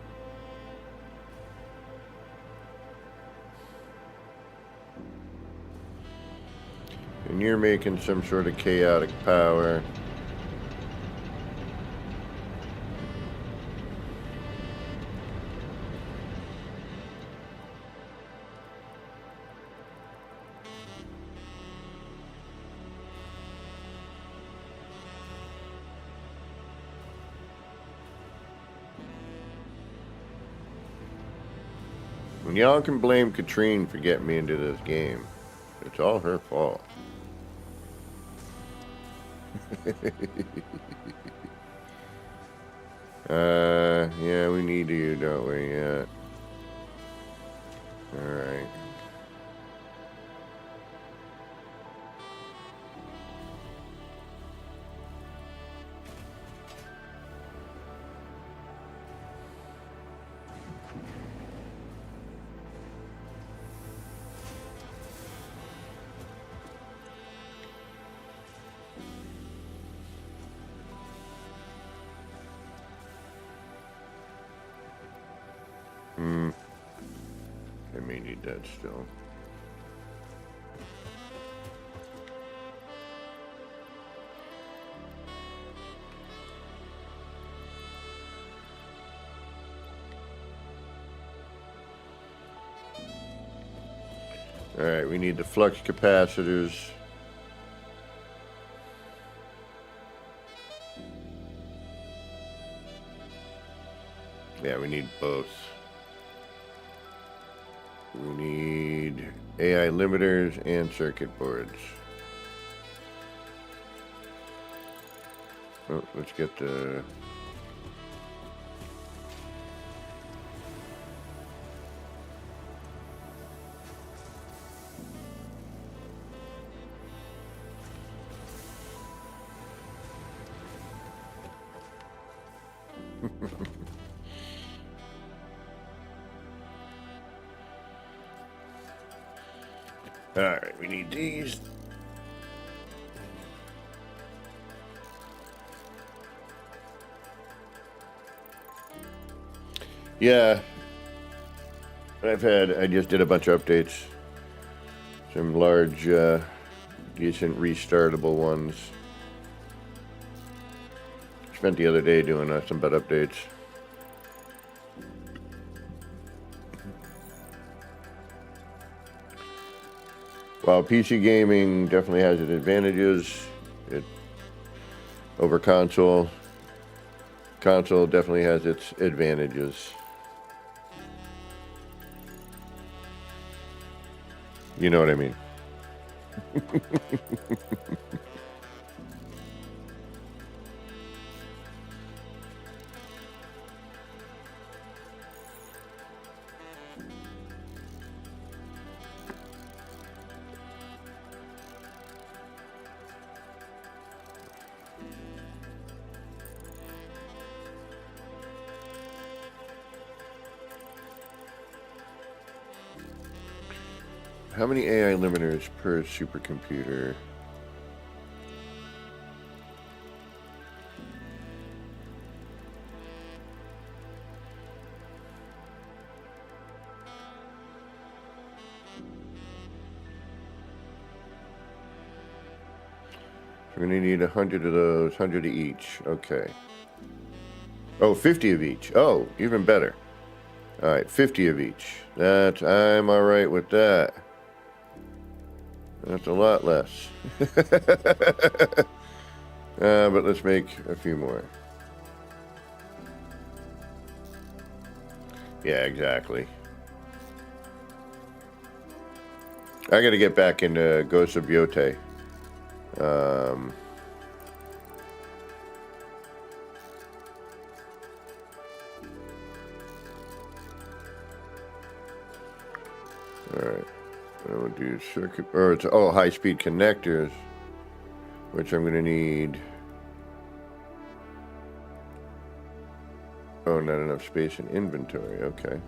Speaker 2: And you're making some sort of chaotic power. And y'all can blame Katrine for getting me into this game. It's all her fault. Yeah, we need you, don't we? Yeah. Alright. I may need that still. Alright, we need the flux capacitors. Yeah, we need both. We need AI limiters and circuit boards. Oh, let's get the... Alright, we need these. Yeah. I just did a bunch of updates. Some large, decent restartable ones. Spent the other day doing some bed updates. While PC gaming definitely has its advantages, over console definitely has its advantages. You know what I mean? How many AI limiters per supercomputer? We're going to need 100 of those, 100 of each. Okay. Oh, 50 of each. Oh, even better. All right, 50 of each. I'm all right with that. That's a lot less. But let's make a few more. Yeah, exactly. I got to get back into Ghost of Yote. Alright. I will do circuit, or it's, oh, high-speed connectors, which I'm going to need. Oh, not enough space in inventory. Okay.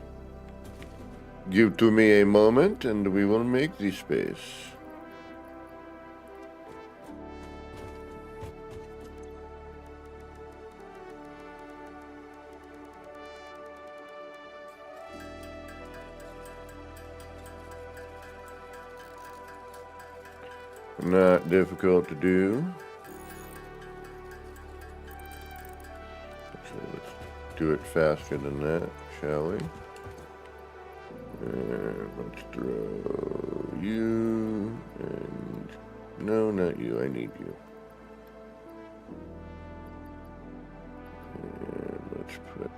Speaker 2: Give to me a moment and we will make the space. Not difficult to do. So let's do it faster than that, shall we? And let's throw you, and no, not you, I need you. And let's put...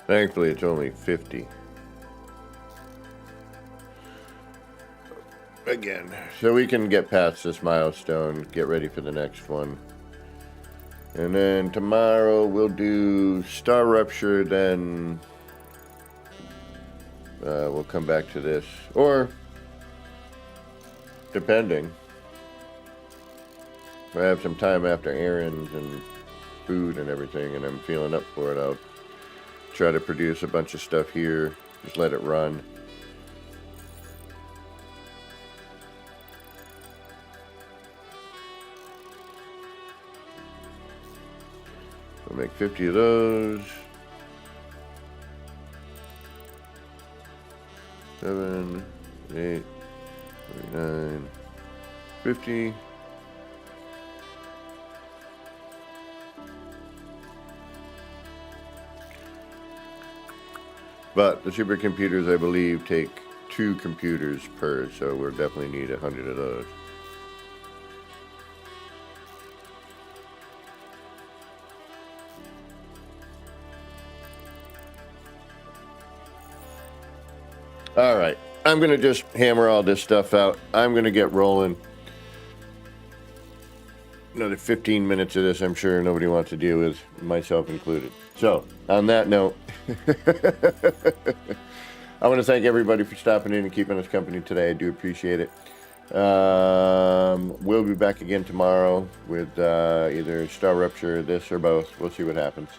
Speaker 2: Thankfully, it's only 50. Again, so we can get past this milestone, get ready for the next one. And then tomorrow we'll do StarRupture, then we'll come back to this. Or, depending, if I have some time after errands and food and everything and I'm feeling up for it, I'll try to produce a bunch of stuff here, just let it run. We'll make 50 of those. 7, 8, 49, 50. But the supercomputers, I believe, take 2 computers per, so we'll definitely need 100 of those. All right, I'm going to just hammer all this stuff out. I'm going to get rolling. Another 15 minutes of this, I'm sure nobody wants to deal with, myself included. So, on that note, I want to thank everybody for stopping in and keeping us company today. I do appreciate it. We'll be back again tomorrow with either StarRupture, this, or both. We'll see what happens.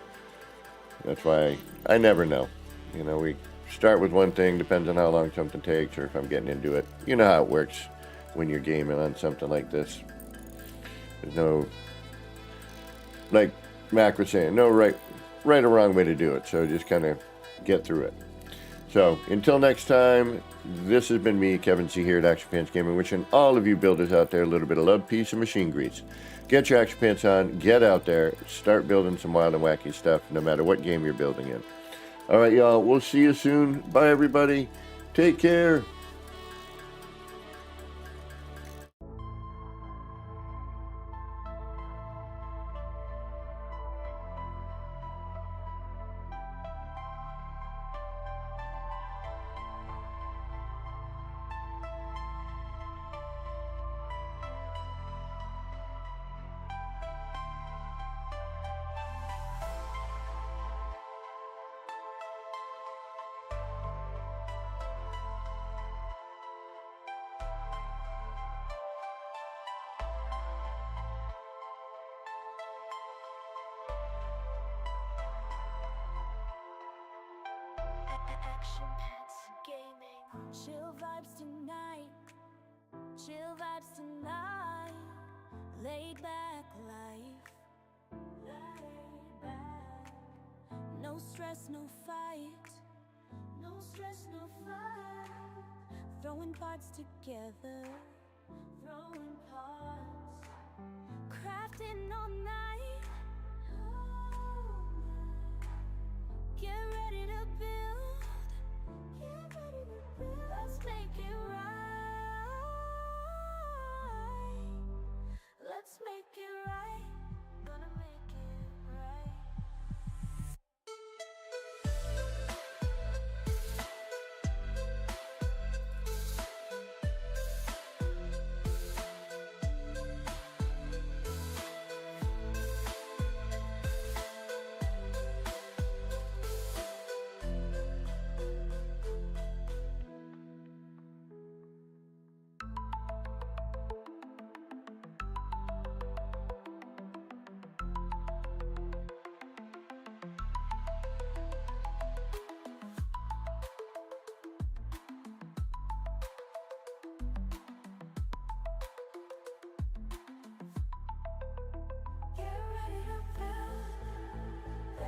Speaker 2: That's why I never know. You know, we start with one thing, depends on how long something takes or if I'm getting into it. You know how it works when you're gaming on something like this. There's no, like Mac was saying, no right or wrong way to do it. So just kind of get through it. So until next time, this has been me, Kevin C. here at Action Pants Gaming, wishing all of you builders out there a little bit of love, peace, and machine grease. Get your action pants on, get out there, start building some wild and wacky stuff, no matter what game you're building in. All right, y'all, we'll see you soon. Bye, everybody. Take care.
Speaker 1: Action Pants Gaming. Chill vibes tonight. Chill vibes tonight. Laid back life. Laid back. No stress, no fight. No stress, no fight. Throwing parts together. Throwing parts. Crafting all night.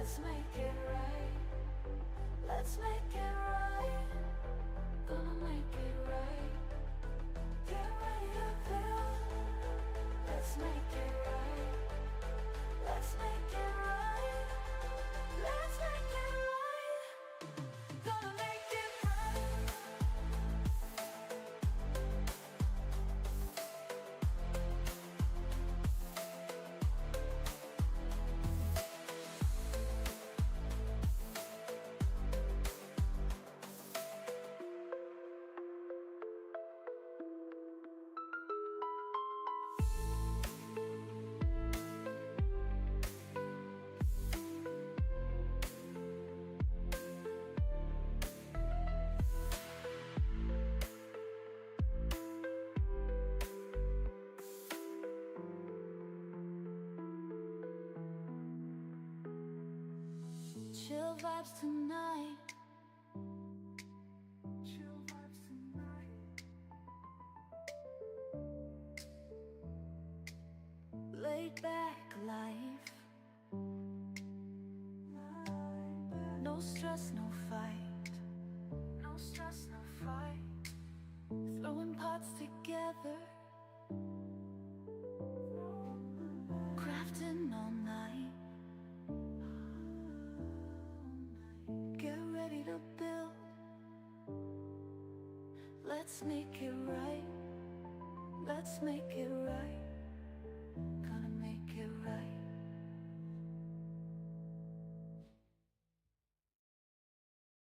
Speaker 1: Let's make it right. Let's make it right. Gonna make it right. Get ready to build. Let's make it right. Let's make it right. Let's make it right. Gonna make it right. Chill vibes tonight. Chill vibes tonight. Laid back life. No stress, no fight. No stress, no fight. Throwing pots together. Crafting all night. Get ready to build. Let's make it right. Let's make it right.